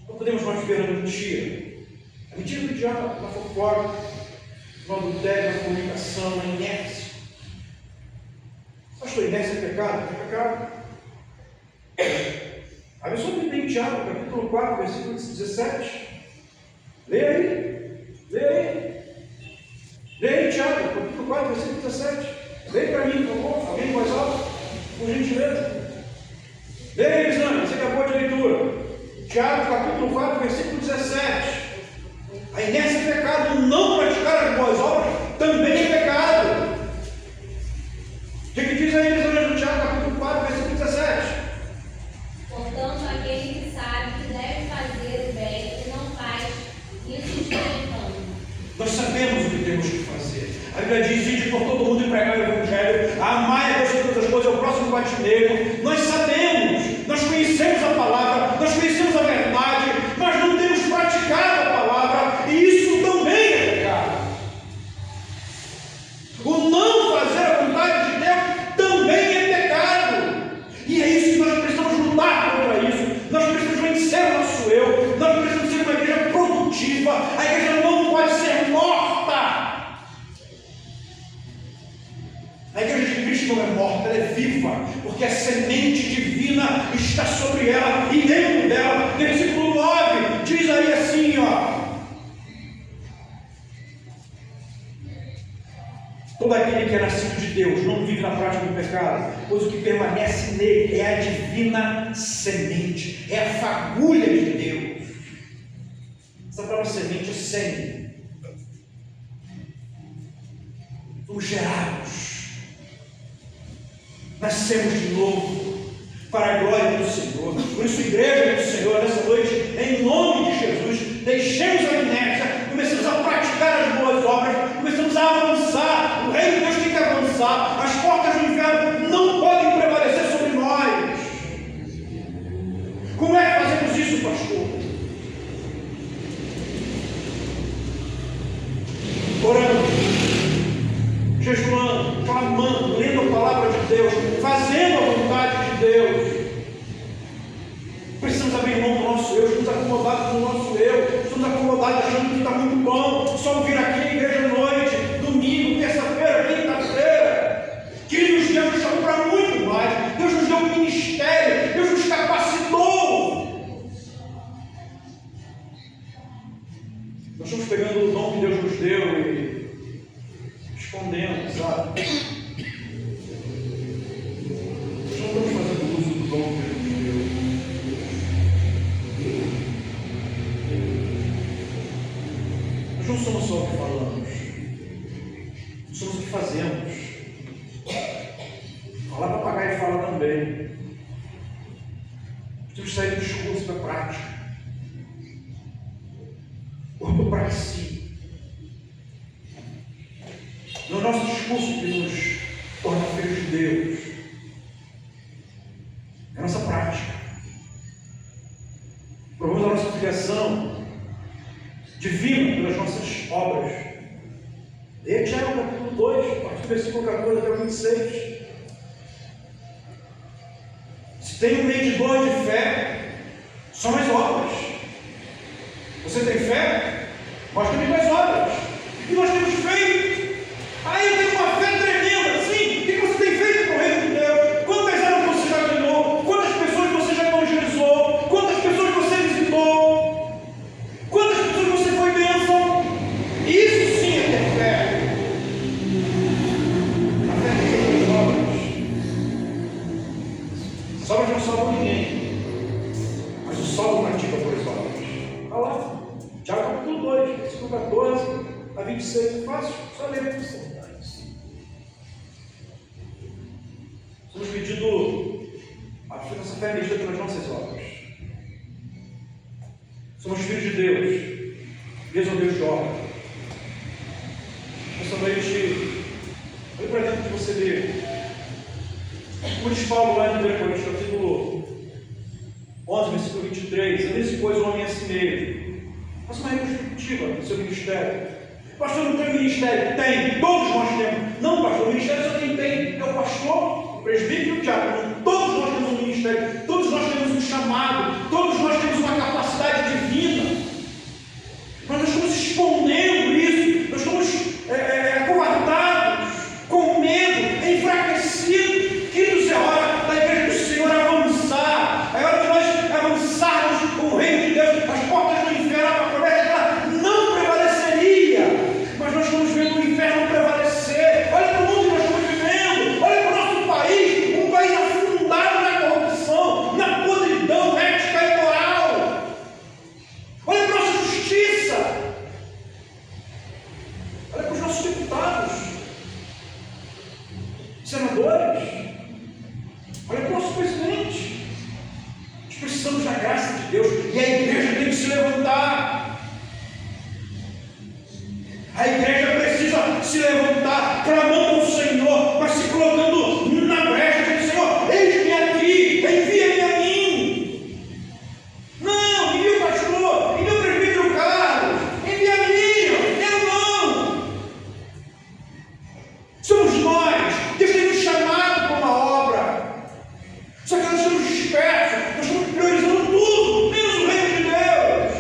Não podemos mais viver na mentira. A mentira do diabo, na fofoca, no adultério, na comunicação, na inércia. Pastor, inércia é pecado? É pecado. A pessoa que tem Tiago, capítulo 4, versículo 17. Leia aí. Leia aí. Leia aí, Tiago, capítulo 4, versículo 17. Leia para mim, por favor. Alguém em voz alta? Por gentileza. Leia aí, Lisandro, você acabou de leitura. Tiago, capítulo 4, versículo 17. A inércia é pecado, não praticar as boas obras também é pecado. O que diz aí, Lisandro, no Tiago, capítulo 4, versículo 17? Portanto, aquele que sabe que deve fazer o bem e não faz, isso está pecando. Nós sabemos o que temos que fazer. A Bíblia diz: ide por todo mundo e pregar o Evangelho, amai a Deus sobre todas as coisas, ao próximo bate nele. Nós sabemos, nós conhecemos a palavra, nós conhecemos a verdade, mas não temos praticado a palavra, e isso também é pecado. O não fazer a vontade de Deus também é pecado, e é isso que nós precisamos lutar contra isso. Nós precisamos vencer o nosso eu, nós precisamos ser uma igreja produtiva. A igreja não pode ser morta. A igreja de Cristo não é morta, ela é viva, porque a semente divina está sobre ela e dentro dela. Versículo 9 diz aí assim, todo aquele que é nascido de Deus não vive na prática do pecado, pois o que permanece nele é a divina semente, é a fagulha de Deus. Essa palavra semente é sêmen. Fomos gerados, nascemos de novo para a glória do Senhor. Por isso, igreja do Senhor, nessa noite, em nome de Jesus, deixemos a inércia, começamos a praticar as boas obras, começamos a avançar. O reino de Deus tem que avançar. As portas do inferno não podem prevalecer sobre nós. Como é que fazemos isso, pastor? Orando, jejuando, clamando, lendo a palavra de Deus, eu, estamos acomodados no nosso eu, estamos acomodados achando que está muito bom, só vir aqui na igreja à noite, domingo, terça-feira, quinta-feira. Queridos, Deus nos chamou para muito mais, Deus nos deu um ministério, Deus nos capacitou. Nós estamos pegando o dom que Deus nos deu e escondendo, sabe? Nós não estamos fazendo uso do dom que Deus nos deu. Nós não somos só o que falamos, somos o que fazemos. Falar papagaio fala também. Temos que sair do discurso para a prática. Corpo para si. No nosso discurso que nos torna filhos de Deus, é a nossa prática. Provamos a nossa filiação divina pelas nossas obras. E Tiago capítulo 2, a partir do versículo 14 até o 26. Se tem um medidor de fé, são as obras. Você tem fé? Mostra também as obras. E nós temos feito. Aí eu tenho uma fé tremenda, sim. O que você tem feito para o reino de Deus? Quantas almas você já ganhou? Quantas pessoas você já evangelizou? Quantas pessoas você visitou? Quantas pessoas você foi bênção? Isso sim é ter fé. A fé tem as obras. As obras não salvam ninguém, mas o salvo pratica por as obras. Está lá, Tiago capítulo 2, versículo 14 a 26, é fácil, só ler para você. Somos pedido a nossa fé medida pelas nossas obras. Somos filhos de Deus. Deus é um Deus de obra. Nessa noite, olhe para dentro de você ver. Como diz Paulo lá em 1 Coríntios, capítulo 11, versículo 23, antes depois o homem é si mesmo. Faça uma retrospectiva do seu ministério. Pastor, não tem ministério? Tem, todos nós temos. Não, pastor, o ministério só quem tem é o pastor, o presbítero e o diácono. Todos nós temos um ministério, todos nós temos um chamado, todos nós temos uma capacidade divina. Mas nós estamos escondendo isso, nós estamos acovardados, com medo, enfraquecidos. Queridos, é hora da igreja do Senhor avançar, é hora de nós avançarmos com o reino de Deus. As portas do inferno, a promessa dela não prevaleceria, mas nós estamos vendo o inferno prevalecer. Olha para o mundo que nós estamos vivendo, olha para o nosso país, um país afundado na corrupção, na podridão ética e moral. Olha para a nossa justiça, olha para os nossos deputados, senadores, olha para o nosso presidente. Nós precisamos da graça de Deus e a igreja tem que se levantar. A igreja precisa se levantar, clamando ao Senhor, mas se colocando na brecha, dizendo: Senhor, eis-me aqui, envia-me a mim. Não, envia o pastor, envia o presbítero Carlos, envia a mim, eu não. Somos nós, Deus tem nos chamado para uma obra. Só que nós estamos dispersos, nós estamos priorizando tudo, menos o reino de Deus,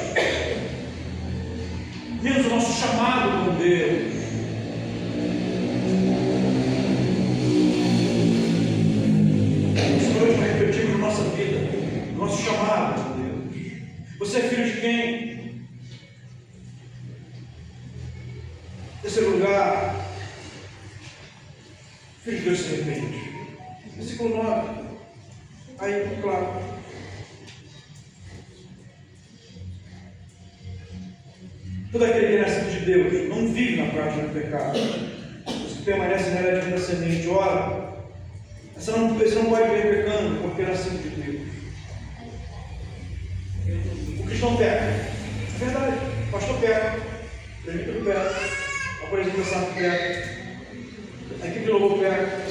menos o nosso chamado com Deus. Isso nós refletimos na nossa vida, no nosso chamado com Deus. Você é filho de quem? Terceiro lugar, filho de Deus se arrepende. Versículo 9. Aí, claro. Todo aquele que é nascido de Deus não vive na prática do pecado. Os que permanecem nela é divina semente. Ora, você não pode ver pecando porque é nascido de Deus. O cristão peca. É verdade. O pastor peca. O presbítero peca. A apresentação peca. A equipe de louvor peca.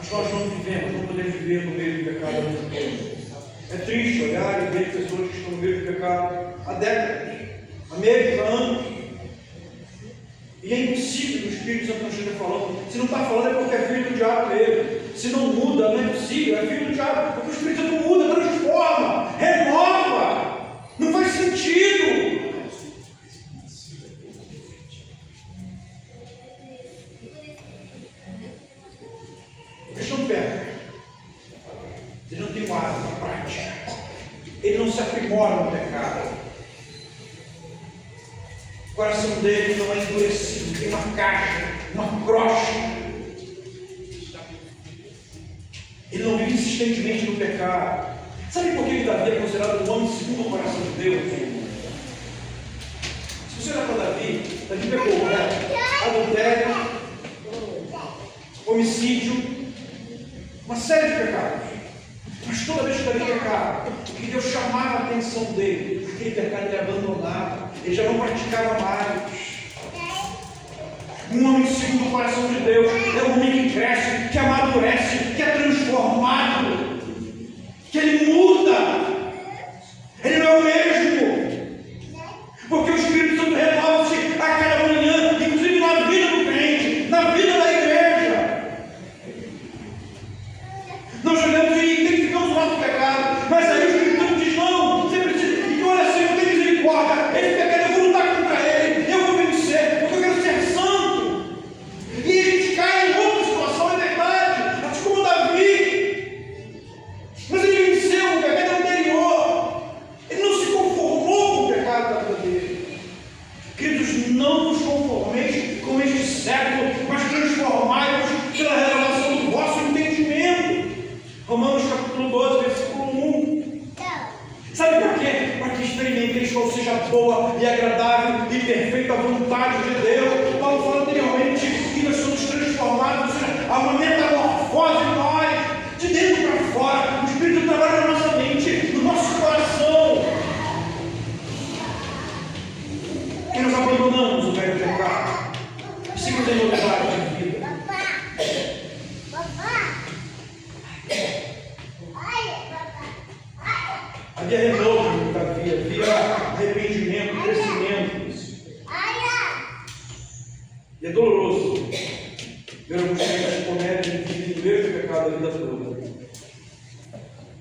Mas nós não vivemos, não podemos viver no meio do pecado. É triste olhar e ver pessoas que estão no meio do pecado há décadas, há meses, há anos. E é impossível que o Espírito Santo não esteja falando. Se não está falando é porque é filho do diabo mesmo. Se não muda, não é possível, é filho do diabo. Porque o Espírito Santo muda, transforma, renova. ele não se aprimora no pecado. O coração dele não é endurecido, tem uma caixa, uma crosta. Ele não vive insistentemente no pecado. Sabe por que Davi é considerado um homem segundo o coração de Deus? Se você olhar para Davi pegou adultério, homicídio, uma série de pecados. Mas toda vez que Davi pecava, que Deus chamava a atenção dele, aquele pecado ele abandonava, ele já não praticava mais. Um homem segundo o coração de Deus é um homem que cresce, que amadurece, que é transformado, que ele muda. Ele não é o mesmo, porque o Espírito Santo renova-se a cada manhã, inclusive na vida do crente, na vida da igreja. Nós olhamos e identificamos o nosso pecado, mas aí o Espírito Santo diz: não, você precisa, e olha assim, eu tenho misericórdia, esse pecado eu vou lutar contra ele, eu vou vencer, porque eu quero ser santo. E a gente cai em outra situação, é verdade, assim como Davi, mas ele venceu o pecado anterior, ele não se conformou com o pecado da vida dele. Queridos, não nos conformeis com este século, mas transformai-vos pela revelação do vosso entendimento. Romanos capítulo 12, versículo 1. Sabe por quê? Para que experimenteis qual seja a boa e agradável e perfeita vontade de Deus. Paulo falou anteriormente que nós somos transformados, ou seja, há uma metamorfose em nós, de dentro para fora. O Espírito trabalha na nossa mente, no nosso coração. E nós abandonamos o velho pecado e seguimos em novidade de vida. Havia renovo da vida, havia arrependimento, crescimento. E é doloroso ver alguns crentes que cometem o mesmo pecado da vida toda.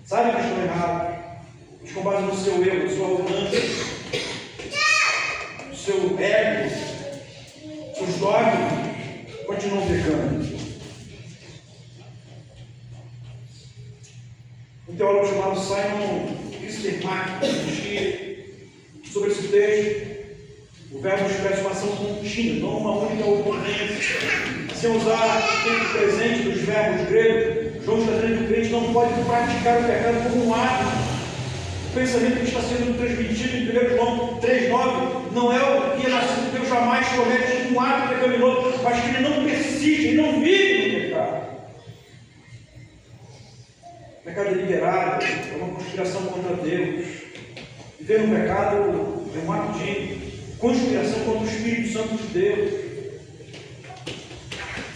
Sabem que estão errados, mas com base no seu erro, na sua arrogância, no seu ego, seus dogmas, continuam pecando. Um teólogo chamado Simon Kistemacher diz que, sobre esse texto, o verbo expressa uma ação contínua, não uma única ocorrência. Sem usar o tempo presente dos verbos gregos, João está dizendo que o crente não pode praticar o pecado como um ato. O pensamento que está sendo transmitido em 1 João 3,9 não é o que é nascido de Deus jamais comete um ato pecaminoso, mas que ele não persiste, ele não vive no pecado. O pecado é deliberado, é uma conspiração contra Deus. Viver no pecado é um ato de conspiração contra o Espírito Santo de Deus.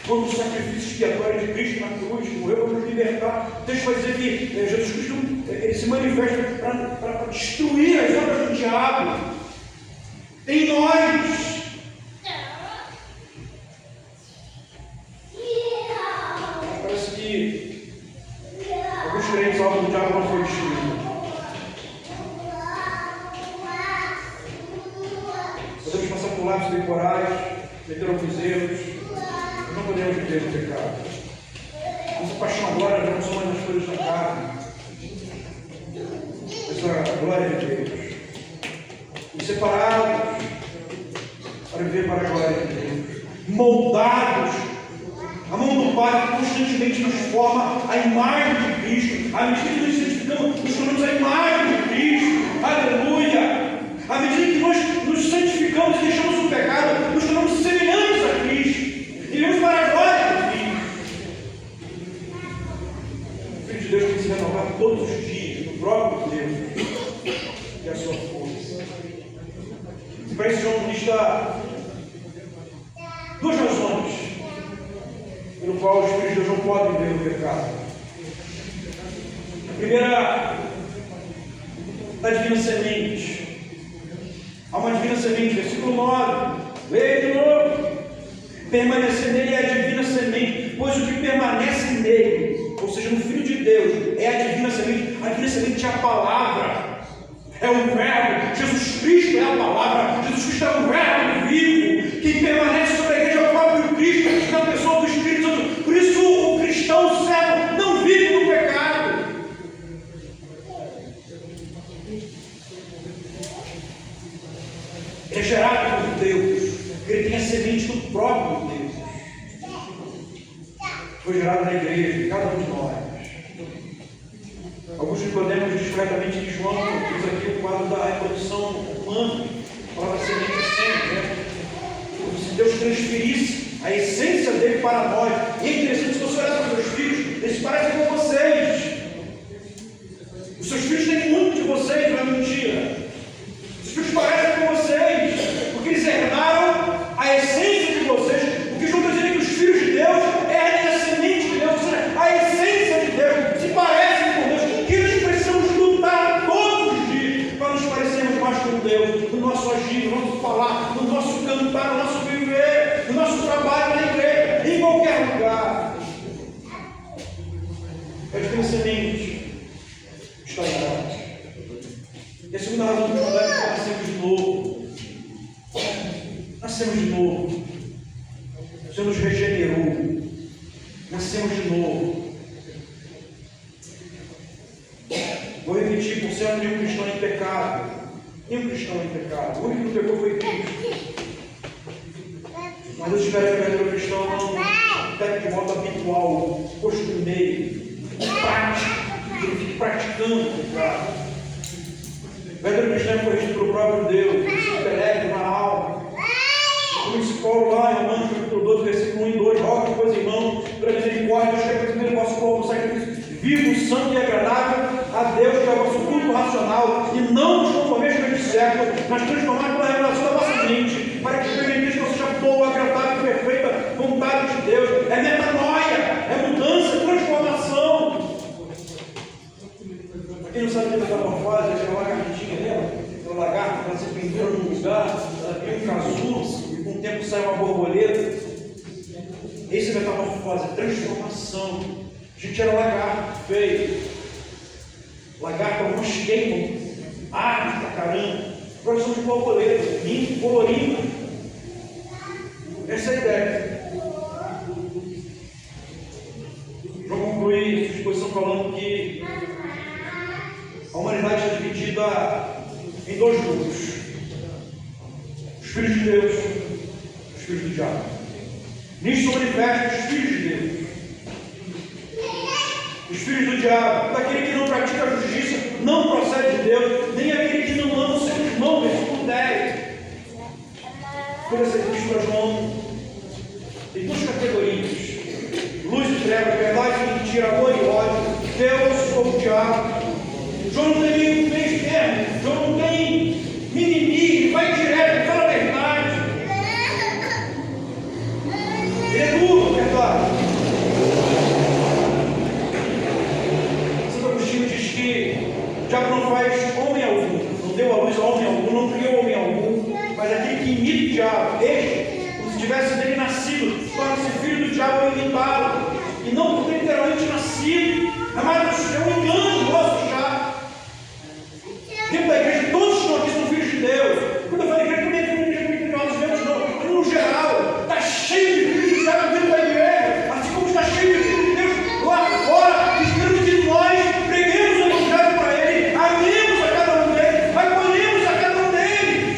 Contra o sacrifício expiatório de Cristo na cruz, que morreu para nos libertar. O texto vai dizer que Jesus Cristo ele se manifesta para destruir as obras do diabo em nós. Parece que alguns crentes, a obra do diabo não foi destruída. Podemos passar por lábios temporais, meter alguns erros, mas não podemos viver no pecado. Nossa paixão agora já não são mais as coisas da carne, mas a glória de Deus. E separados para viver para a glória de Deus, moldados. A mão do Pai constantemente transforma a imagem de Cristo. À medida que nos santificamos, nos tornamos a imagem de Cristo. Aleluia! À medida que nós nos santificamos e deixamos o pecado, nos tornamos semelhantes a Cristo. E vivemos para a glória de Cristo. O Filho de Deus tem que se renovar todos os dias no próprio Deus e a sua força. E para isso, João lista duas razões pelo qual os filhos de Deus não podem viver no pecado. A primeira, da divina semente. Há uma divina semente, versículo 9. Leia de novo. Permanecer nele é a divina semente, pois o que permanece nele, ou seja, no Filho de Deus, é a divina semente. A divina semente é a palavra, é o verbo. Jesus Cristo é a palavra, Jesus Cristo é o verbo vivo. Quem permanece sobre a igreja é o próprio Cristo, na pessoa do Espírito Santo. Por isso o cristão, o servo, não vive no pecado. que é gerado por Deus, que ele tem a semente do próprio Deus. Foi gerado na igreja, em cada um de nós. Alguns Nicodemos discretamente de João, diz aqui o quadro da reprodução humana, fala da semente sempre, né? Como se Deus transferisse a essência dele para nós. E é interessante, se você olhar para os seus filhos, eles parecem com vocês. Os seus filhos têm muito de vocês, não é mentira. Os filhos parecem com vocês, porque eles herdaram a essência de vocês. O que João está dizendo é que os filhos de Deus herdem a semente de Deus, ou seja, a essência de Deus, se parecem com Deus, que nós precisamos lutar todos os dias para nos parecermos mais com Deus, no nosso agir, no nosso falar, no nosso cantar, no nosso viver, no nosso trabalho na igreja, em qualquer lugar. Eles têm semente. Está errado. E a segunda razão que João é que nascemos de novo. Nascemos de novo. O Senhor nos regenerou. Nascemos de novo. Vou repetir, por certo, nenhum cristão é em pecado. Nenhum cristão é em pecado. O único que pecou foi Cristo. Mas eu espero que o verdadeiro cristão não peque de modo habitual, costumeiro, prático. Que ele fique praticando o pecado. O verdadeiro cristão é corrigido pelo próprio Deus, no seu intelecto, na alma. Como disse Paulo lá em Romanos capítulo 12, versículo 1 e 2, rogo, pois, irmão, pela misericórdia, Deus quer primeiro o vosso corpo, um sacrifício vivo, santo e agradável a Deus, que é o vosso culto racional, e não vos conformeis com este século, mas transformai pela revelação da vossa mente, para que experimenteis qual seja a boa, agradável e perfeita vontade de Deus. É metanoia, é mudança, transformação. Quem não sabe o que é metamorfose, é aquela lagartinha, lembra? Aquela lagarta, ela se pendura num lugar, ela cria um casulo, e com o tempo sai uma borboleta. Esse é metamorfose, é transformação. A gente era lagarto, feio. Lagarto, alguns queimam, arde pra caramba. Agora somos borboleta, lindo, colorido. Essa é a ideia. Vou concluir essa exposição falando que a humanidade está dividida em dois grupos: os filhos de Deus e os filhos do diabo. Nisso se manifestam os filhos de Deus. Os filhos do diabo, daquele que não pratica a justiça, não procede de Deus, nem aquele que não ama o seu irmão, versículo 10. Por essa Cristo para João tem duas categorias: luz e trevas, verdade e mentira, amor e ódio, Deus ou o diabo. João não tem meio termo, João não tem mimimi, vai direto, fala a verdade. Ele é duro, verdade. Santo Agostinho diz que o diabo não faz homem algum, não deu a luz a homem algum, não criou homem algum, mas aquele que imita o diabo, este, como se tivesse dele nascido, torna-se filho do diabo ao imitá-lo, e não por literalmente nascido, mas é um engano nosso já. Dentro da igreja, todos que estão aqui são filhos de Deus. Quando eu falo igreja, também é filho de nós mesmos, não. No geral, está cheio de filhos de Deus dentro da igreja, assim como está cheio de filhos de Deus lá fora. Esperamos que nós preguemos o evangelho para ele, amemos a cada um deles, acolhemos a cada um deles.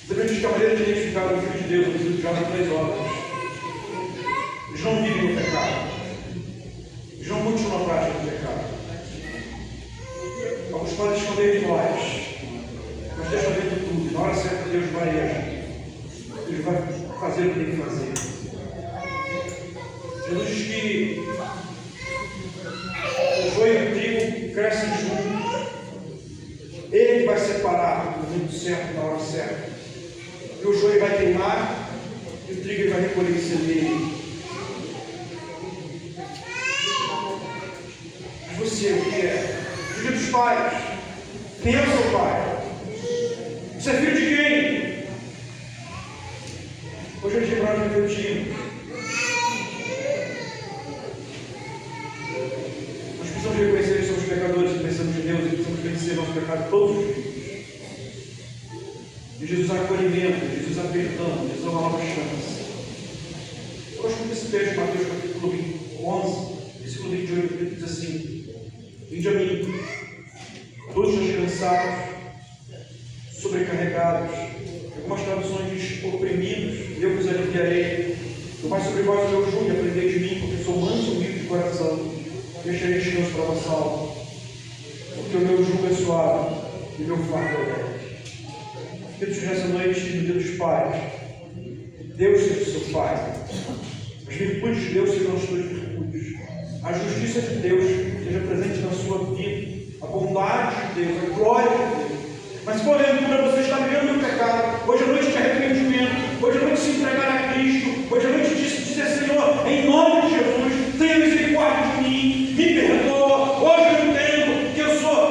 Devemos que a maneira de identificar o filho de Deus, o filho de Deus, são três obras. Eles não vivem no pecado. Eles não continuam a prática do pecado. Alguns podem esconder de nós, mas Deus está vendo tudo. Na hora certa, Deus vai agir. Deus vai fazer o que tem que fazer. Jesus diz que o joio e o trigo crescem juntos. Ele vai separar no momento certo, na hora certa. E o joio vai queimar e o trigo ele vai recolher em celeiro. Você, o que é? Filho dos pais. Quem é o seu pai? Você é filho de quem? Hoje eu tive para meu time. Nós precisamos reconhecer que somos pecadores, que precisamos de Deus e precisamos vencer nosso pecado todos os dias. E Jesus há acolhimento, Jesus há perdão, Jesus há uma nova chance. Eu gosto muito desse texto de Mateus capítulo 11, versículo 28, que diz assim: vinde a mim, cansados, sobrecarregados. Algumas traduções diz oprimidos, eu vos aliviarei. Tomai sobre vós o meu jugo e aprendei de mim, porque sou manso e humilde de coração. Deixarei Deus para vossa alma, porque o meu jugo é suave e o meu fardo é leve. Queridos, nessa noite, no dia dos pais, Deus seja o seu Pai. As virtudes de Deus sejam as suas virtudes. A justiça de Deus seja presente na sua vida. A bondade de Deus, a glória de Deus. Mas se porventura você está vivendo no pecado, hoje à noite de arrependimento, hoje à noite se entregar a Cristo, hoje à noite dizer, Senhor, em nome de Jesus, tenha misericórdia de mim, me perdoa. Hoje eu entendo que eu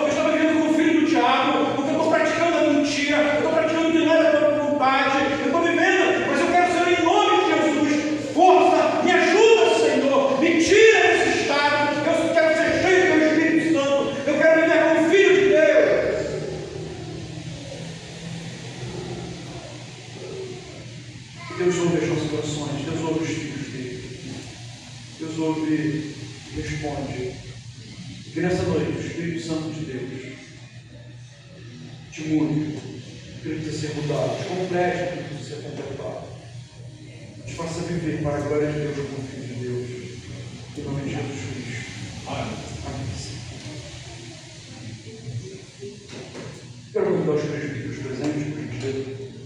estava vivendo como filho do diabo, porque eu estou praticando a mentira, eu estou praticando o que não é da tua vontade, eu estou vivendo, mas eu quero ser em nome de Jesus. Força, me ajuda, Senhor, me tira desse estado. Eu quero ser cheio do teu Espírito Santo, eu quero viver como filho de Deus. Deus ouve as nossas orações, Deus ouve os filhos dele, Deus ouve e responde. Que nessa noite o Espírito Santo de Deus te mude, que ele precisa ser mudado, te complete, que ele precisa ser completado, te faça viver para a glória de Deus como filho de Deus, em nome de Jesus Cristo. Amém. Quero convidar os presbíteros presentes para a gente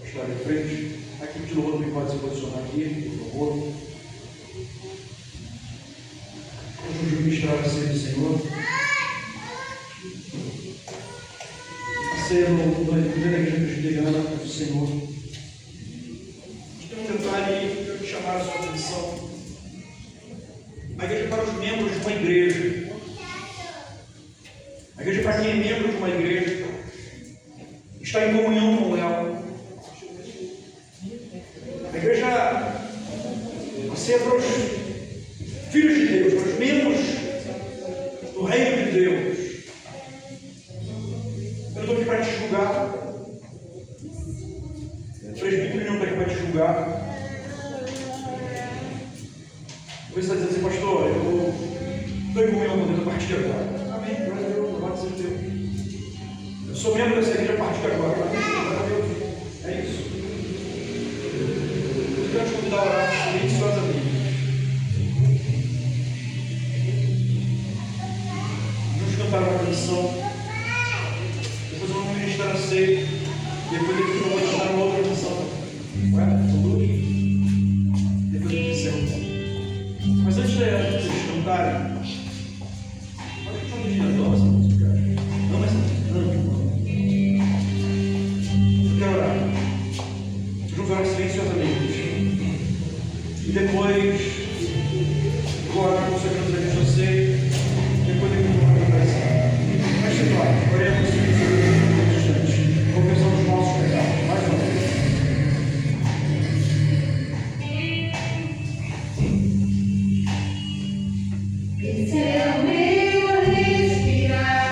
estar em frente. Aqui de novo também pode se posicionar aqui, por favor. Vamos ministrar a ceia do Senhor. A ceia no primeira igreja presbiteriana do Senhor. Tem um detalhe que eu quero chamar a sua atenção. A igreja é para os membros de uma igreja. A igreja é para quem é membro de uma igreja. Está em comunhão com ela. A igreja, a ceia para os filhos de Deus, para os membros do reino de Deus. Eu não estou aqui para te julgar. O presbítero não está aqui para te julgar. Você está dizendo assim, pastor, eu estou em comunhão com Deus a partir de agora. Amém, glória a Deus, louvado seja Deus. Eu sou membro dessa igreja a partir de agora. Amém, glória a Deus. É isso. Eu quero te convidar a orar silenciosamente. Vamos cantar uma canção. Depois vamos ministrar a ceia. Depois eu vou cantar uma outra canção. Ué? São duas? Depois eu encerro. Mas antes de vocês cantarem, pode cantar um dia da nossa música. Não, mas não. Eu quero orar. Vamos orar silenciosamente. E depois, eu vou orar consagrando a você. Depois eu vou orar para essa. Mas se nós oremos silenciosamente, confessamos os nossos pecados. Mais uma vez. Esse é o meu respirar.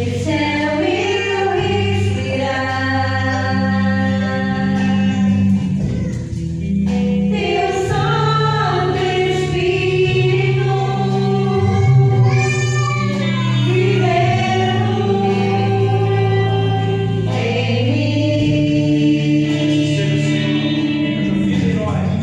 Esse é o meu respirar. Teu Santo Espírito vivendo em mim. Eu já fiz em nós.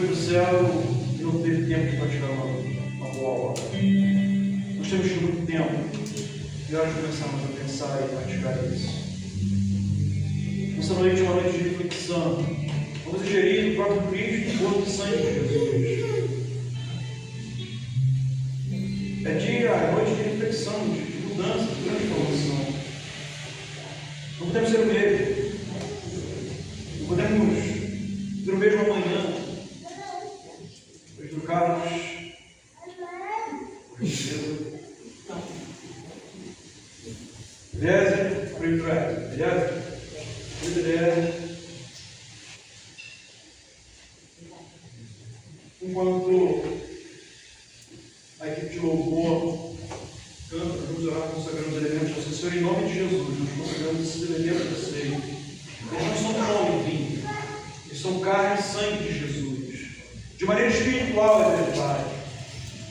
do céu e não teve tempo para tirar uma boa obra. Nós temos tido muito tempo e nós começamos a pensar e praticar isso. Essa noite é uma noite de reflexão. Vamos ingerir o próprio Cristo, o corpo e sangue de Jesus. É dia, é noite de reflexão, de mudança, de transformação. Não podemos ser o mesmo. Não podemos ser o mesmo amanhã. Depois trocarmos. Beleza? Beleza? Beleza? Enquanto a equipe de louvor canta, vamos orar consagrando os elementos do Senhor em nome de Jesus. Nós consagramos esses elementos do Senhor. Eles não são pão e vinho, eles são carne e sangue de Jesus, de maneira espiritual, é verdade.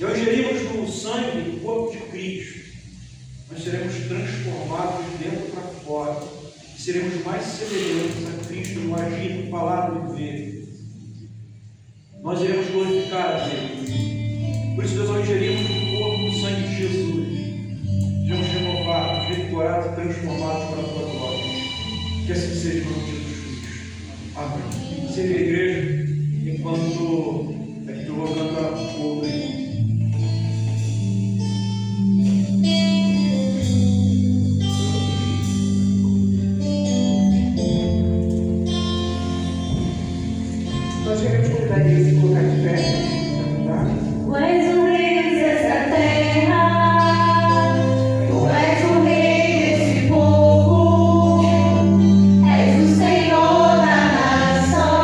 E ao ingerirmos no sangue do corpo de Cristo, nós seremos transformados de dentro para fora e seremos mais semelhantes a Cristo no agir, no falar, no viver. Nós iremos glorificar a Deus. Por isso, Deus, ao ingerirmos o corpo e o sangue de Jesus, seremos renovados, revigorados e transformados para a tua glória. Que assim seja, em nome de Jesus Cristo. Amém. Siga a igreja enquanto a gente vai cantar o louvor. Nós queremos convidar a igreja a se colocar de pé, tá? Tu és o rei dessa terra, tu és o rei desse povo, és o Senhor da nação.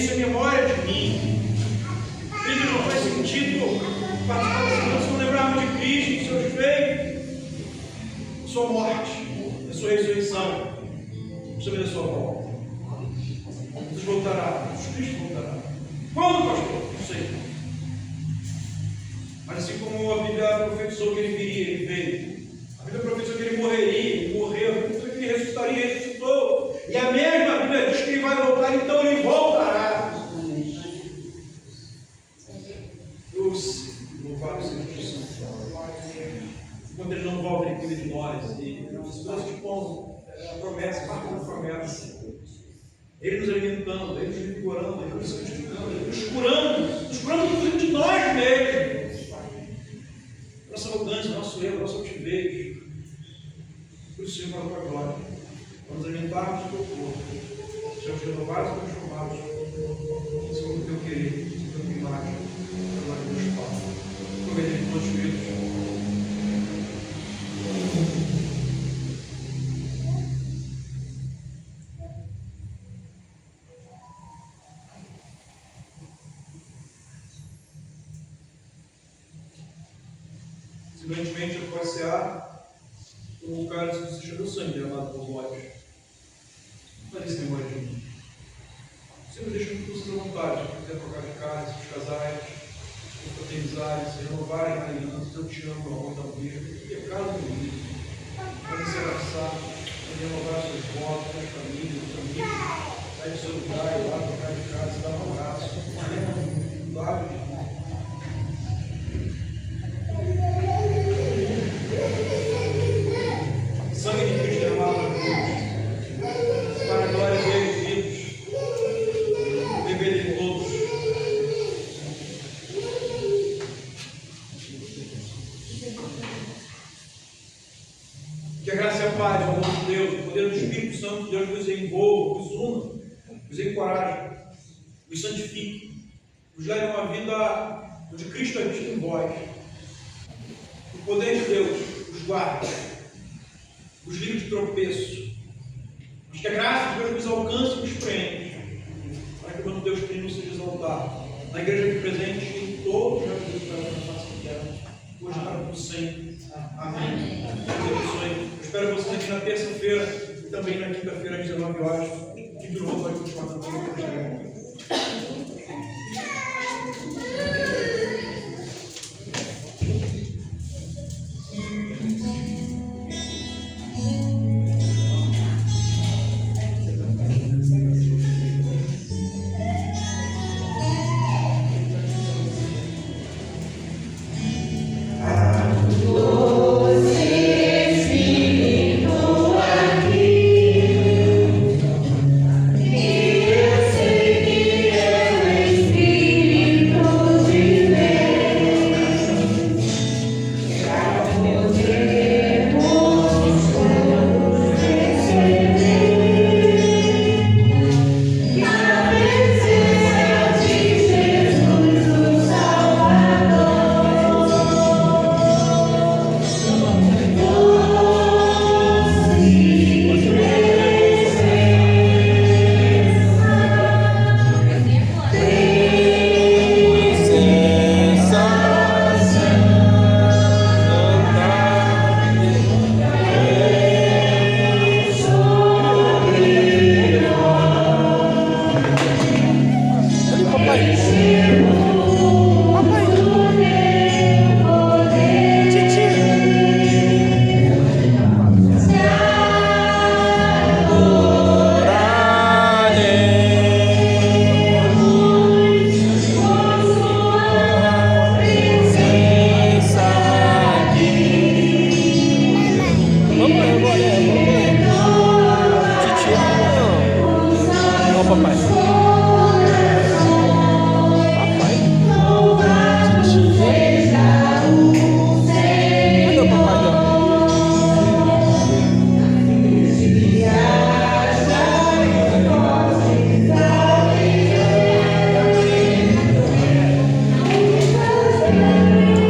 isso em memória de mim. Querido, não faz sentido participar da semana se não lembrarmos de Cristo, dos seus feitos, sua morte, da sua ressurreição, sobre a sua volta. Jesus voltará, Jesus Cristo voltará. Quando, pastor? Não sei. Mas assim como a Bíblia profetizou que ele viria, ele veio. A Bíblia profetizou que ele morreria, ele morreu. A Bíblia profetizou que ele ressuscitaria, ele ressuscitou. E a mesma Bíblia diz que ele vai voltar, então ele voltará. Louvado seja o Senhor. Quando ele não volta, ele cuida de nós. E as pessoas que põem a promessa, a promessa. Ele nos alimentando, ele nos revigorando, ele nos santificando, ele nos curando de nós mesmos. Nossa arrogância, nosso erro, nossa altivez. Por isso, Senhor, para a tua glória. Vamos alimentarmos o teu corpo. Sejamos renovados e transformados. Segundo o teu querer, segundo a tua imagem, para a glória de Deus Pai. Prometemos todos os filhos. Semelhantemente, após cear, o cálice que se chama sangue derramado por vós. Faz isso em memória de mim. Sempre deixando que vocês à vontade, se quiser trocar de cálice, os casais, se fraternizarem, se renovarem a aliança, eu te amo, amor da vida, que é casa do livro. Podem se abraçar, podem renovar seus votos, suas famílias, seus amigos, sair do seu lugar, ir lá, trocar de cálice, dar um abraço, lábios. Sangue de Cristo derramado na cruz, para a glória dele, vivos, beber de todos. Que a graça e a paz, o amor de Deus, o poder do Espírito Santo de Deus nos envolva, nos una, nos encoraje, nos santifique, nos leve a uma vida onde Cristo é visto em vós. O poder de Deus os guarde, os livre de tropeço, mas que a graça de Deus nos alcance e nos prende, para que o nome de Deus Trino seja exaltado na igreja aqui presente e em todos os dias da face da terra, hoje e para sempre. Amém. Deus abençoe. Eu espero vocês aqui na terça-feira e também na quinta-feira às 19 horas. Que de novo